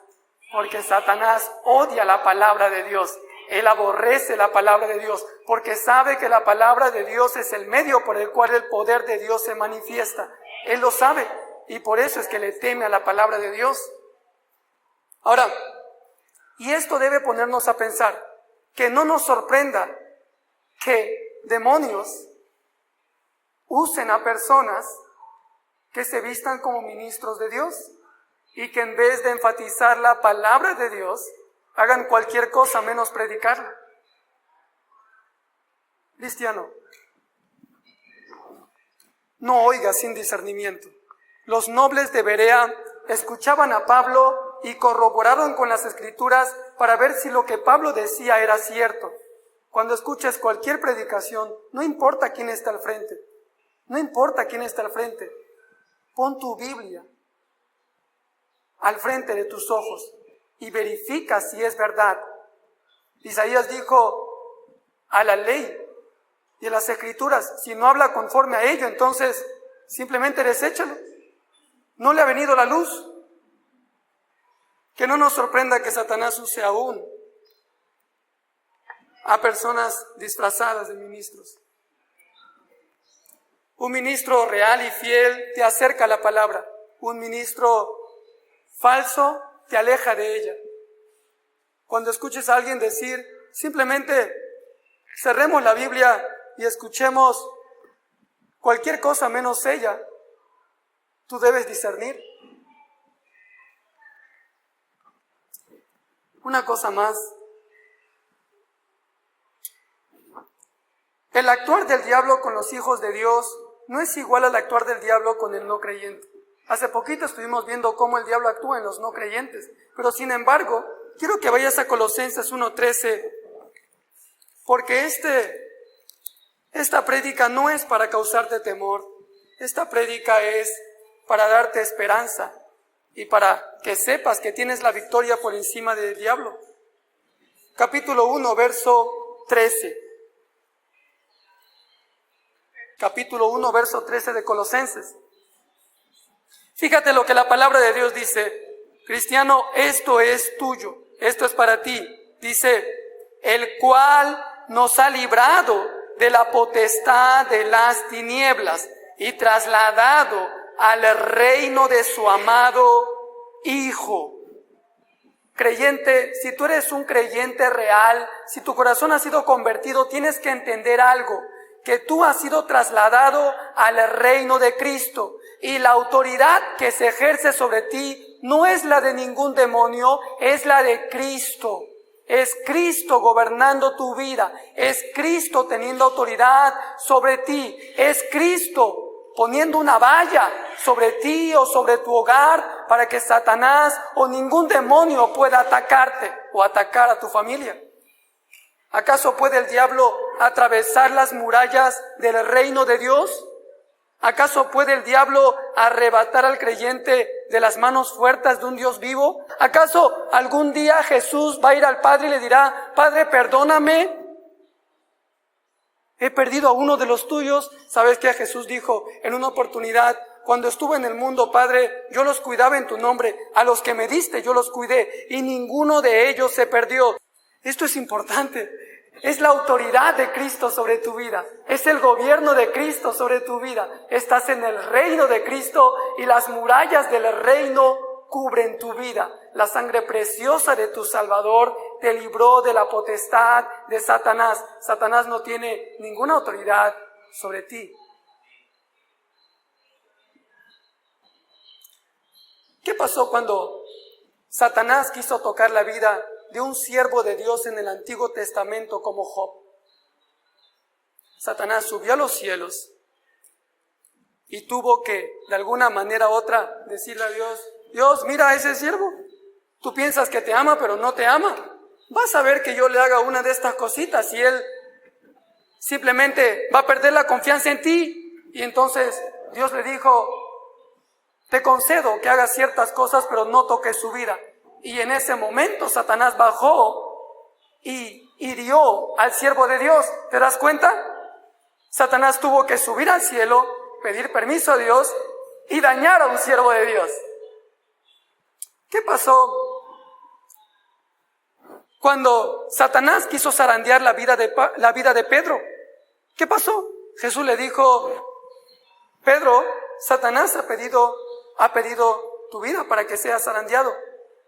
Speaker 1: Porque Satanás odia la palabra de Dios. Él aborrece la palabra de Dios porque sabe que la palabra de Dios es el medio por el cual el poder de Dios se manifiesta. Él lo sabe y por eso es que le teme a la palabra de Dios. Ahora, y esto debe ponernos a pensar, que no nos sorprenda que demonios usen a personas que se vistan como ministros de Dios y que en vez de enfatizar la palabra de Dios, hagan cualquier cosa menos predicarla. Cristiano, no oiga sin discernimiento. Los nobles de Berea escuchaban a Pablo y corroboraron con las Escrituras para ver si lo que Pablo decía era cierto. Cuando escuches cualquier predicación, no importa quién está al frente, no importa quién está al frente, pon tu Biblia al frente de tus ojos y verifica si es verdad. Isaías dijo a la ley y a las Escrituras, si no habla conforme a ello, entonces simplemente deséchalo. No le ha venido la luz. Que no nos sorprenda que Satanás use aún a personas disfrazadas de ministros. Un ministro real y fiel te acerca a la palabra. Un ministro falso te aleja de ella. Cuando escuches a alguien decir, simplemente cerremos la Biblia y escuchemos cualquier cosa menos ella, tú debes discernir. Una cosa más. El actuar del diablo con los hijos de Dios no es igual al actuar del diablo con el no creyente. Hace poquito estuvimos viendo cómo el diablo actúa en los no creyentes. Pero sin embargo, quiero que vayas a Colosenses 1:13, porque esta prédica no es para causarte temor. Esta prédica es para darte esperanza y para que sepas que tienes la victoria por encima del diablo. Capítulo 1, verso 13. Capítulo 1, verso 13 de Colosenses. Fíjate lo que la palabra de Dios dice. Cristiano, esto es tuyo, esto es para ti. Dice, el cual nos ha librado de la potestad de las tinieblas y trasladado al reino de su amado Hijo. Creyente, si tú eres un creyente real, si tu corazón ha sido convertido, tienes que entender algo, que tú has sido trasladado al reino de Cristo y la autoridad que se ejerce sobre ti no es la de ningún demonio, es la de Cristo. Es Cristo gobernando tu vida, es Cristo teniendo autoridad sobre ti, es Cristo poniendo una valla sobre ti o sobre tu hogar para que Satanás o ningún demonio pueda atacarte o atacar a tu familia. ¿Acaso puede el diablo atravesar las murallas del reino de Dios? ¿Acaso puede el diablo arrebatar al creyente de las manos fuertes de un Dios vivo? ¿Acaso algún día Jesús va a ir al Padre y le dirá, Padre, perdóname, he perdido a uno de los tuyos? ¿Sabes qué? Jesús dijo en una oportunidad, cuando estuve en el mundo, Padre, yo los cuidaba en tu nombre, a los que me diste yo los cuidé y ninguno de ellos se perdió. Esto es importante. Es la autoridad de Cristo sobre tu vida. Es el gobierno de Cristo sobre tu vida. Estás en el reino de Cristo y las murallas del reino cubren tu vida. La sangre preciosa de tu Salvador te libró de la potestad de Satanás. Satanás no tiene ninguna autoridad sobre ti. ¿Qué pasó cuando Satanás quiso tocar la vida de un siervo de Dios en el Antiguo Testamento como Job? Satanás subió a los cielos y tuvo que, de alguna manera u otra, decirle a Dios, Dios, mira a ese siervo, tú piensas que te ama, pero no te ama. Vas a ver que yo le haga una de estas cositas y él simplemente va a perder la confianza en ti. Y entonces Dios le dijo, te concedo que hagas ciertas cosas, pero no toques su vida. Y en ese momento Satanás bajó y hirió al siervo de Dios. ¿Te das cuenta? Satanás tuvo que subir al cielo, pedir permiso a Dios y dañar a un siervo de Dios. ¿Qué pasó cuando Satanás quiso zarandear la vida de Pedro? ¿Qué pasó? Jesús le dijo, Pedro, Satanás ha pedido tu vida para que seas zarandeado,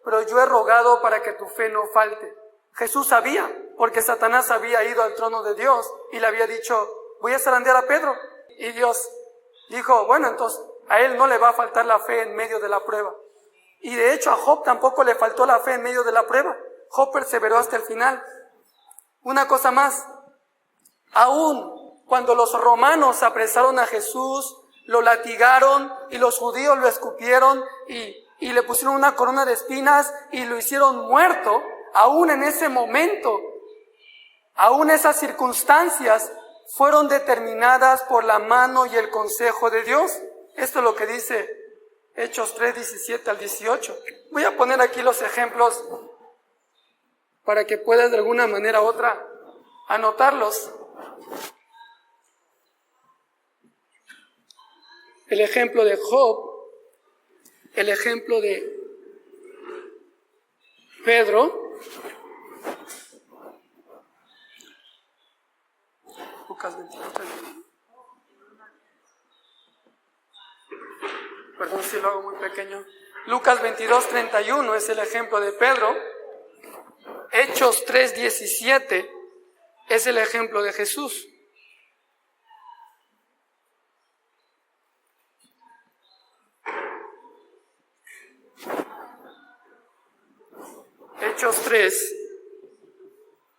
Speaker 1: pero yo he rogado para que tu fe no falte. Jesús sabía, porque Satanás había ido al trono de Dios y le había dicho, voy a zarandear a Pedro. Y Dios dijo, bueno, entonces a él no le va a faltar la fe en medio de la prueba. Y de hecho a Job tampoco le faltó la fe en medio de la prueba. Job perseveró hasta el final. Una cosa más, aún cuando los romanos apresaron a Jesús, lo latigaron y los judíos lo escupieron y le pusieron una corona de espinas y lo hicieron muerto, aún en ese momento, aún esas circunstancias fueron determinadas por la mano y el consejo de Dios. Esto es lo que dice Hechos 3, 17 al 18. Voy a poner aquí los ejemplos para que puedas de alguna manera u otra anotarlos. El ejemplo de Job, el ejemplo de Pedro, Lucas 22, 31. Perdón si lo hago muy pequeño. Lucas 22, 31 es el ejemplo de Pedro. Hechos 3, 17 es el ejemplo de Jesús. Hechos 3,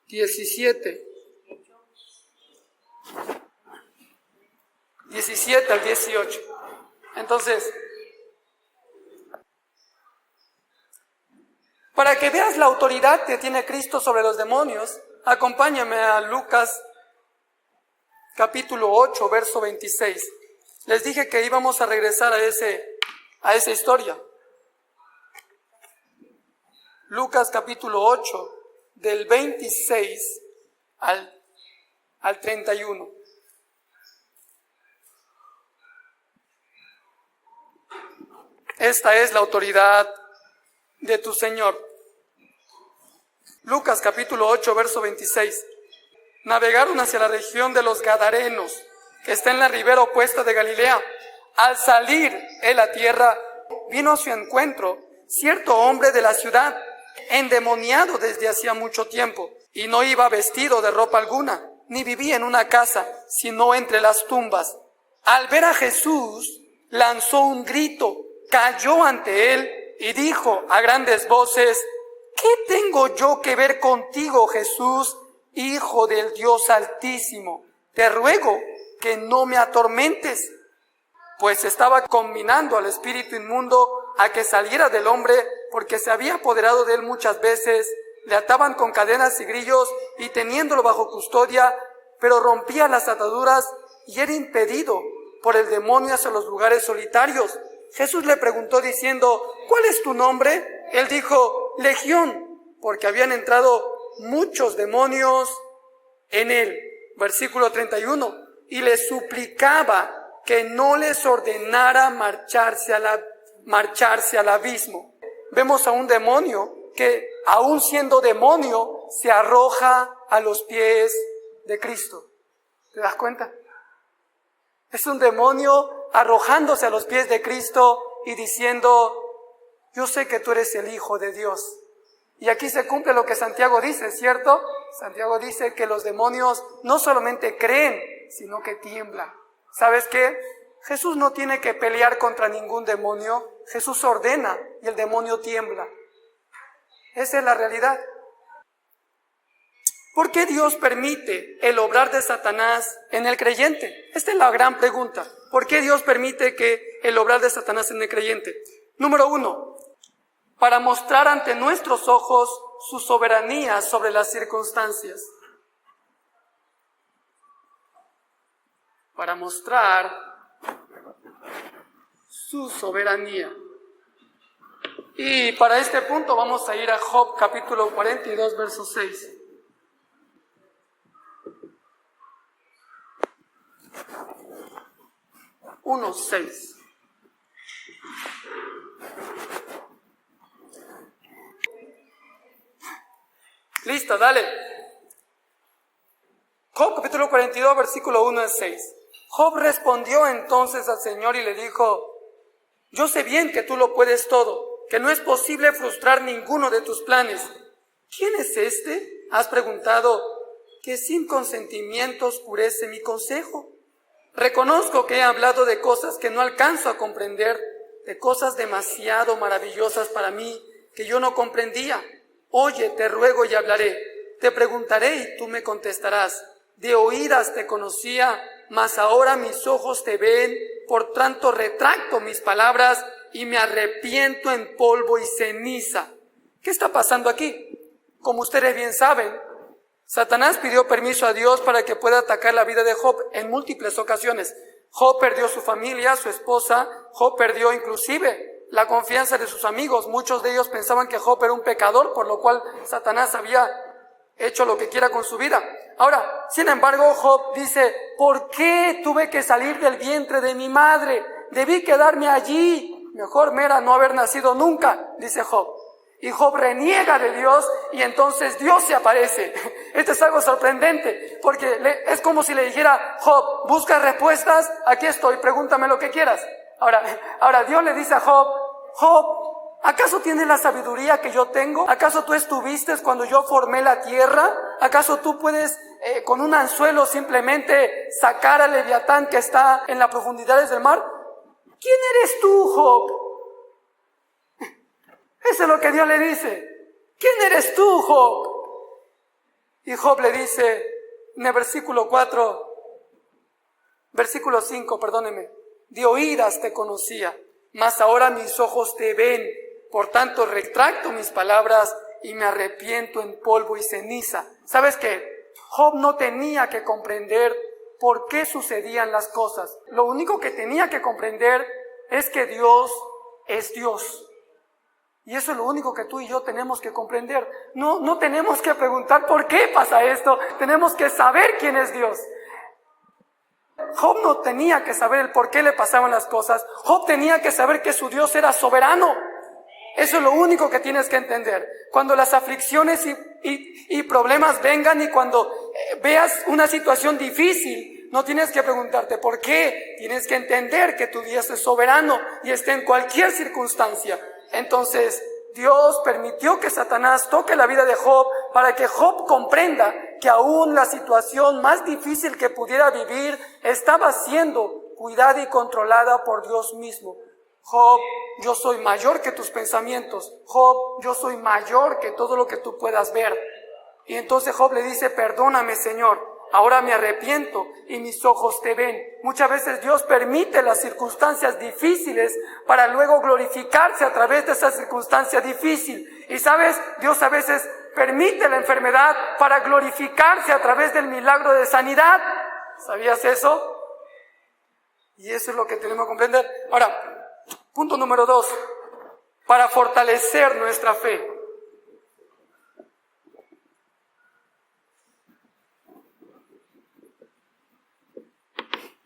Speaker 1: 17. 17 al 18. Entonces, para que veas la autoridad que tiene Cristo sobre los demonios, acompáñame a Lucas capítulo 8, verso 26. Les dije que íbamos a regresar a esa historia. Lucas capítulo 8, del 26 al 31. Esta es la autoridad de tu Señor. Lucas capítulo 8, verso 26. Navegaron hacia la región de los Gadarenos, que está en la ribera opuesta de Galilea. Al salir en la tierra, vino a su encuentro cierto hombre de la ciudad, endemoniado desde hacía mucho tiempo, y no iba vestido de ropa alguna, ni vivía en una casa, sino entre las tumbas. Al ver a Jesús, lanzó un grito, cayó ante él y dijo a grandes voces, ¿qué tengo yo que ver contigo, Jesús, Hijo del Dios Altísimo? Te ruego que no me atormentes. Pues estaba conminando al espíritu inmundo a que saliera del hombre, porque se había apoderado de él muchas veces. Le ataban con cadenas y grillos y teniéndolo bajo custodia, pero rompía las ataduras y era impedido por el demonio hacia los lugares solitarios. Jesús le preguntó diciendo, ¿cuál es tu nombre? Él dijo, Legión, porque habían entrado muchos demonios en él. Versículo 31. Y le suplicaba que no les ordenara marcharse al abismo. Vemos a un demonio que, aún siendo demonio, se arroja a los pies de Cristo. ¿Te das cuenta? Es un demonio arrojándose a los pies de Cristo y diciendo, yo sé que tú eres el Hijo de Dios. Y aquí se cumple lo que Santiago dice, ¿cierto? Santiago dice que los demonios no solamente creen, sino que tiemblan. ¿Sabes qué? Jesús no tiene que pelear contra ningún demonio. Jesús ordena y el demonio tiembla. Esa es la realidad. ¿Por qué Dios permite el obrar de Satanás en el creyente? Esta es la gran pregunta. ¿Por qué Dios permite que el obrar de Satanás en el creyente? Número 1, para mostrar ante nuestros ojos su soberanía sobre las circunstancias. para mostrar su soberanía. Y para este punto vamos a ir a Job capítulo 42, verso 6. Uno, 6. Listo, dale. Job capítulo 42, versículo 1 al 6. Job respondió entonces al Señor y le dijo: yo sé bien que tú lo puedes todo, que no es posible frustrar ninguno de tus planes. ¿Quién es este? Has preguntado, que sin consentimiento oscurece mi consejo. Reconozco que he hablado de cosas que no alcanzo a comprender, de cosas demasiado maravillosas para mí que yo no comprendía. Oye, te ruego y hablaré. Te preguntaré y tú me contestarás. De oídas te conocía, mas ahora mis ojos te ven. Por tanto retracto mis palabras y me arrepiento en polvo y ceniza. ¿Qué está pasando aquí? Como ustedes bien saben, Satanás pidió permiso a Dios para que pueda atacar la vida de Job en múltiples ocasiones. Job perdió su familia, su esposa. Job perdió inclusive la confianza de sus amigos. Muchos de ellos pensaban que Job era un pecador, por lo cual Satanás había hecho lo que quiera con su vida. Ahora, sin embargo, Job dice: ¿por qué tuve que salir del vientre de mi madre? Debí quedarme allí. Mejor me era no haber nacido nunca, dice Job. Y Job reniega de Dios y entonces Dios se aparece. Esto es algo sorprendente, porque es como si le dijera: Job, ¿buscas respuestas? Aquí estoy, pregúntame lo que quieras. Ahora Dios le dice a Job: Job, ¿acaso tienes la sabiduría que yo tengo? ¿Acaso tú estuviste cuando yo formé la tierra? ¿Acaso tú puedes con un anzuelo simplemente sacar al Leviatán que está en las profundidades del mar? ¿Quién eres tú, Job? Eso es lo que Dios le dice. ¿Quién eres tú, Job? Y Job le dice en el versículo 5, perdóneme: de oídas te conocía, mas ahora mis ojos te ven. Por tanto retracto mis palabras y me arrepiento en polvo y ceniza. ¿Sabes qué? Job no tenía que comprender por qué sucedían las cosas. Lo único que tenía que comprender es que Dios es Dios. Y eso es lo único que tú y yo tenemos que comprender. No tenemos que preguntar por qué pasa esto. Tenemos que saber quién es Dios. Job no tenía que saber el por qué le pasaban las cosas. Job tenía que saber que su Dios era soberano. Eso es lo único que tienes que entender. Cuando las aflicciones y problemas vengan y cuando veas una situación difícil, no tienes que preguntarte por qué. Tienes que entender que tu Dios es soberano y está en cualquier circunstancia. Entonces, Dios permitió que Satanás toque la vida de Job para que Job comprenda que aún la situación más difícil que pudiera vivir estaba siendo cuidada y controlada por Dios mismo. Job, yo soy mayor que tus pensamientos. Job, yo soy mayor que todo lo que tú puedas ver. Y entonces Job le dice: perdóname, Señor. Ahora me arrepiento y mis ojos te ven. Muchas veces Dios permite las circunstancias difíciles para luego glorificarse a través de esa circunstancia difícil. Y sabes, Dios a veces permite la enfermedad para glorificarse a través del milagro de sanidad. ¿Sabías eso? Y eso es lo que tenemos que comprender. Ahora, punto número 2. Para fortalecer nuestra fe.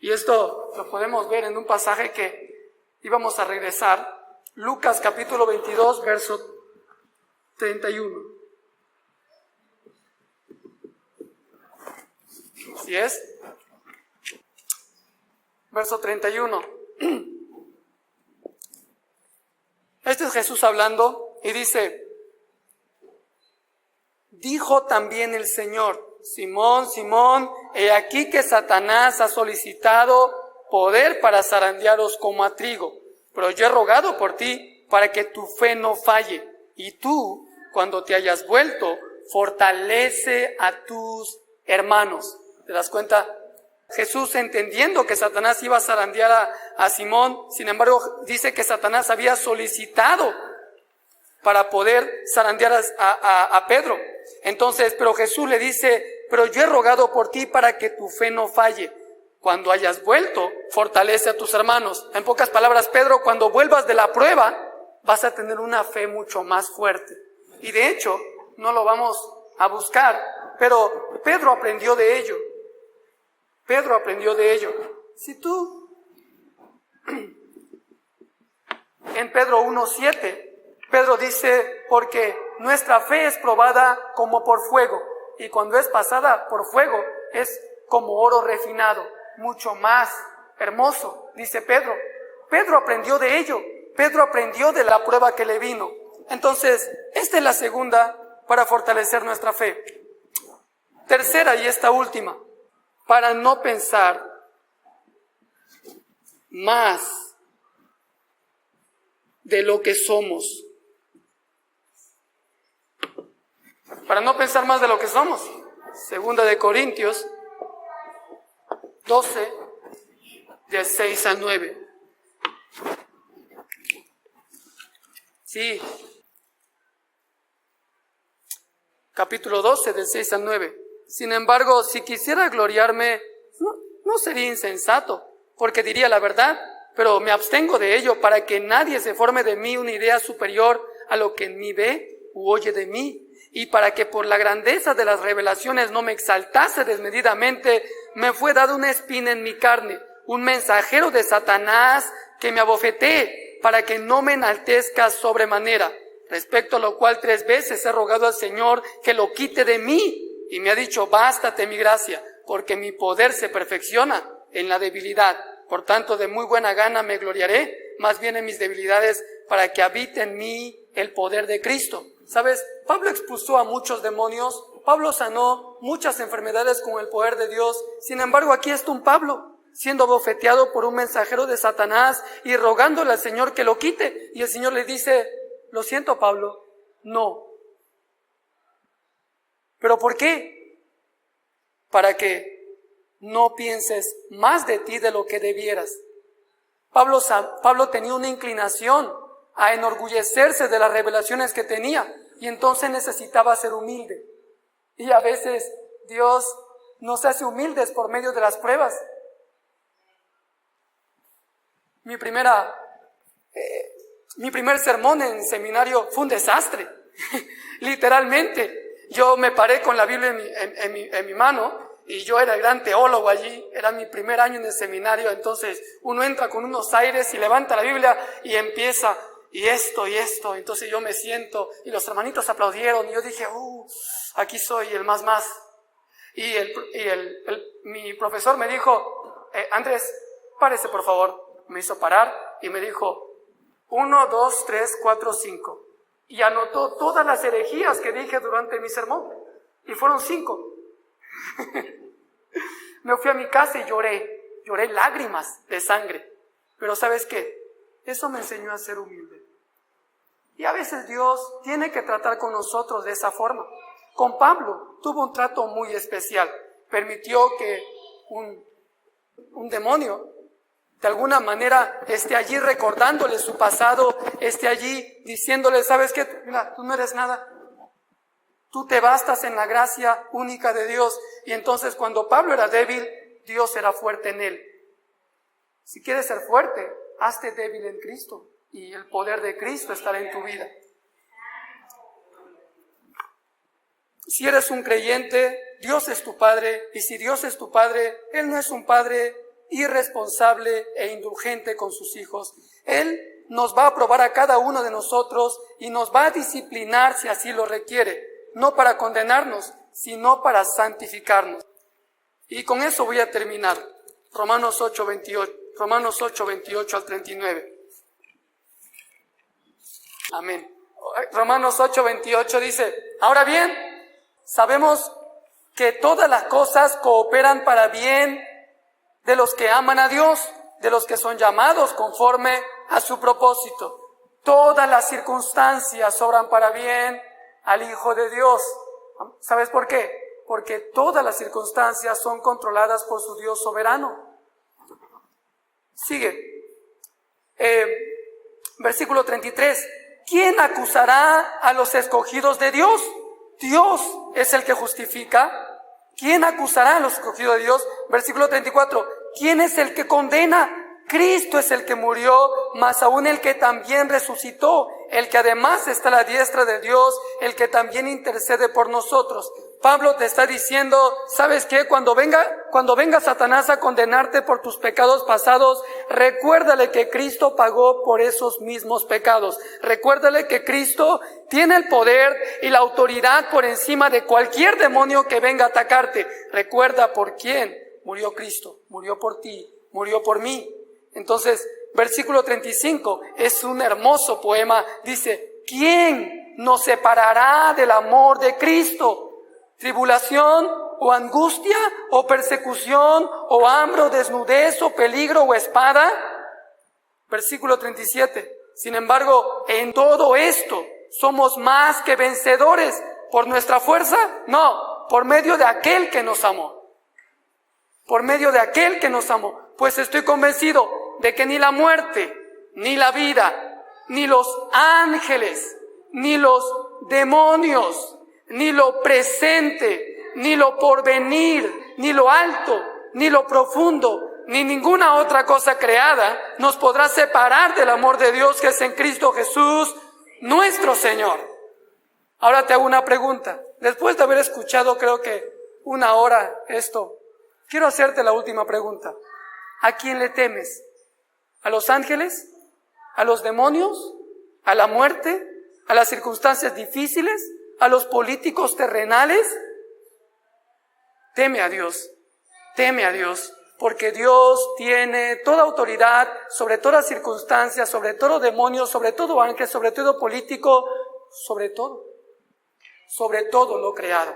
Speaker 1: Y esto lo podemos ver en un pasaje que íbamos a regresar. Lucas capítulo 22, verso 31. ¿Sí es? Verso 31. Este es Jesús hablando y dice: dijo también el Señor: Simón, Simón, he aquí que Satanás ha solicitado poder para zarandearos como a trigo, pero yo he rogado por ti para que tu fe no falle, y tú, cuando te hayas vuelto, fortalece a tus hermanos. ¿Te das cuenta? Jesús, entendiendo que Satanás iba a zarandear a Simón, sin embargo, dice que Satanás había solicitado para poder zarandear a Pedro. Entonces, pero Jesús le dice: pero yo he rogado por ti para que tu fe no falle. Cuando hayas vuelto, fortalece a tus hermanos. En pocas palabras, Pedro, cuando vuelvas de la prueba, vas a tener una fe mucho más fuerte. Y de hecho, no lo vamos a buscar, pero Pedro aprendió de ello. Pedro aprendió de ello. Si tú, en Pedro 1:7, Pedro dice, porque nuestra fe es probada como por fuego, y cuando es pasada por fuego, es como oro refinado, mucho más hermoso, dice Pedro. Pedro aprendió de ello. Pedro aprendió de la prueba que le vino. Entonces, esta es la segunda para fortalecer nuestra fe. Tercera y esta última, para no pensar más de lo que somos. Para no pensar más de lo que somos. Segunda de Corintios 12, de 6 al 9. Sí. Capítulo 12, del 6 al 9. Sin embargo, si quisiera gloriarme, no sería insensato, porque diría la verdad, pero me abstengo de ello para que nadie se forme de mí una idea superior a lo que en mí ve u oye de mí, y para que por la grandeza de las revelaciones no me exaltase desmedidamente, me fue dado una espina en mi carne, un mensajero de Satanás que me abofetee, para que no me enaltezca sobremanera, respecto a lo cual 3 veces he rogado al Señor que lo quite de mí, y me ha dicho, bástate mi gracia, porque mi poder se perfecciona en la debilidad. Por tanto, de muy buena gana me gloriaré, más bien en mis debilidades, para que habite en mí el poder de Cristo. ¿Sabes? Pablo expulsó a muchos demonios, Pablo sanó muchas enfermedades con el poder de Dios. Sin embargo, aquí está un Pablo siendo bofeteado por un mensajero de Satanás y rogándole al Señor que lo quite. Y el Señor le dice, lo siento, Pablo, no. ¿Pero por qué? Para que no pienses más de ti de lo que debieras. Pablo tenía una inclinación a enorgullecerse de las revelaciones que tenía, y entonces necesitaba ser humilde. Y a veces Dios nos hace humildes por medio de las pruebas. Mi primer sermón en seminario fue un desastre, literalmente. Yo me paré con la Biblia en mi mano, y yo era el gran teólogo allí, era mi primer año en el seminario. Entonces uno entra con unos aires y levanta la Biblia y empieza, y esto, entonces yo me siento, y los hermanitos aplaudieron, y yo dije, aquí soy el más. Y mi profesor me dijo, Andrés, párese por favor. Me hizo parar y me dijo, 1, 2, 3, 4, 5. Y anotó todas las herejías que dije durante mi sermón. Y fueron 5. Me fui a mi casa y lloré lágrimas de sangre. Pero ¿sabes qué? Eso me enseñó a ser humilde. Y a veces Dios tiene que tratar con nosotros de esa forma. Con Pablo tuvo un trato muy especial. Permitió que un demonio de alguna manera esté allí recordándole su pasado, esté allí diciéndole, ¿sabes qué? Mira, tú no eres nada. Tú te bastas en la gracia única de Dios. Y entonces cuando Pablo era débil, Dios era fuerte en él. Si quieres ser fuerte, hazte débil en Cristo, y el poder de Cristo estará en tu vida. Si eres un creyente, Dios es tu Padre, y si Dios es tu Padre, Él no es un Padre irresponsable e indulgente con sus hijos. Él nos va a probar a cada uno de nosotros y nos va a disciplinar si así lo requiere, no para condenarnos, sino para santificarnos. Y con eso voy a terminar. Romanos 8, 28 al 39. Amén. Romanos 8, 28 dice, ahora bien, sabemos que todas las cosas cooperan para bien de los que aman a Dios, de los que son llamados conforme a su propósito. Todas las circunstancias obran para bien al Hijo de Dios. ¿Sabes por qué? Porque todas las circunstancias son controladas por su Dios soberano. Sigue. Versículo 33. ¿Quién acusará a los escogidos de Dios? Dios es el que justifica. ¿Quién acusará a los escogidos de Dios? Versículo 34. ¿quién es el que condena? Cristo es el que murió, más aún el que también resucitó, el que además está a la diestra de Dios, el que también intercede por nosotros. Pablo te está diciendo, ¿sabes qué? Cuando venga Satanás a condenarte por tus pecados pasados, recuérdale que Cristo pagó por esos mismos pecados. Recuérdale que Cristo tiene el poder y la autoridad por encima de cualquier demonio que venga a atacarte. Recuerda por quién murió Cristo. Murió por ti, murió por mí. Entonces, versículo 35 es un hermoso poema. Dice, ¿quién nos separará del amor de Cristo? ¿Tribulación o angustia o persecución o hambre o desnudez o peligro o espada? Versículo 37. Sin embargo, en todo esto somos más que vencedores. ¿Por nuestra fuerza? No, por medio de aquel que nos amó. Por medio de aquel que nos amó. Pues estoy convencido de que ni la muerte, ni la vida, ni los ángeles, ni los demonios, ni lo presente, ni lo porvenir, ni lo alto, ni lo profundo, ni ninguna otra cosa creada nos podrá separar del amor de Dios que es en Cristo Jesús, nuestro Señor. Ahora te hago una pregunta. Después de haber escuchado creo que 1 hora esto, quiero hacerte la última pregunta. ¿A quién le temes? ¿A los ángeles? ¿A los demonios? ¿A la muerte? ¿A las circunstancias difíciles? ¿A los políticos terrenales? Teme a Dios, porque Dios tiene toda autoridad sobre toda circunstancia, sobre todo demonio, sobre todo ángel, sobre todo político, sobre todo lo creado.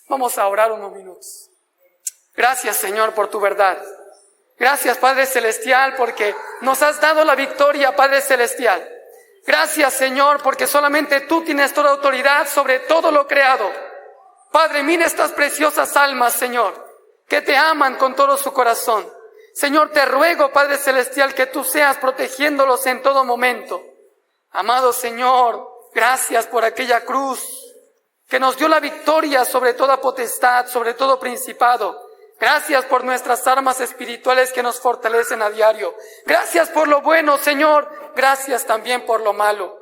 Speaker 1: Vamos a orar unos minutos. Gracias, Señor, por tu verdad. Gracias, Padre Celestial, porque nos has dado la victoria, Padre Celestial. Gracias, Señor, porque solamente tú tienes toda autoridad sobre todo lo creado. Padre, mira estas preciosas almas, Señor, que te aman con todo su corazón. Señor, te ruego, Padre Celestial, que tú seas protegiéndolos en todo momento. Amado Señor, gracias por aquella cruz que nos dio la victoria sobre toda potestad, sobre todo principado. Gracias por nuestras armas espirituales que nos fortalecen a diario. Gracias por lo bueno, Señor. Gracias también por lo malo.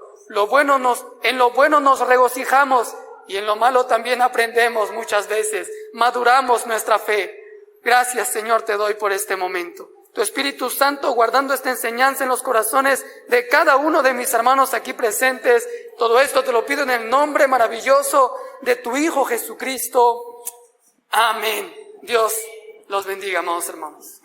Speaker 1: En lo bueno nos regocijamos y en lo malo también aprendemos muchas veces. Maduramos nuestra fe. Gracias, Señor, te doy por este momento. Tu Espíritu Santo guardando esta enseñanza en los corazones de cada uno de mis hermanos aquí presentes. Todo esto te lo pido en el nombre maravilloso de tu Hijo Jesucristo. Amén. Dios los bendiga, amados hermanos.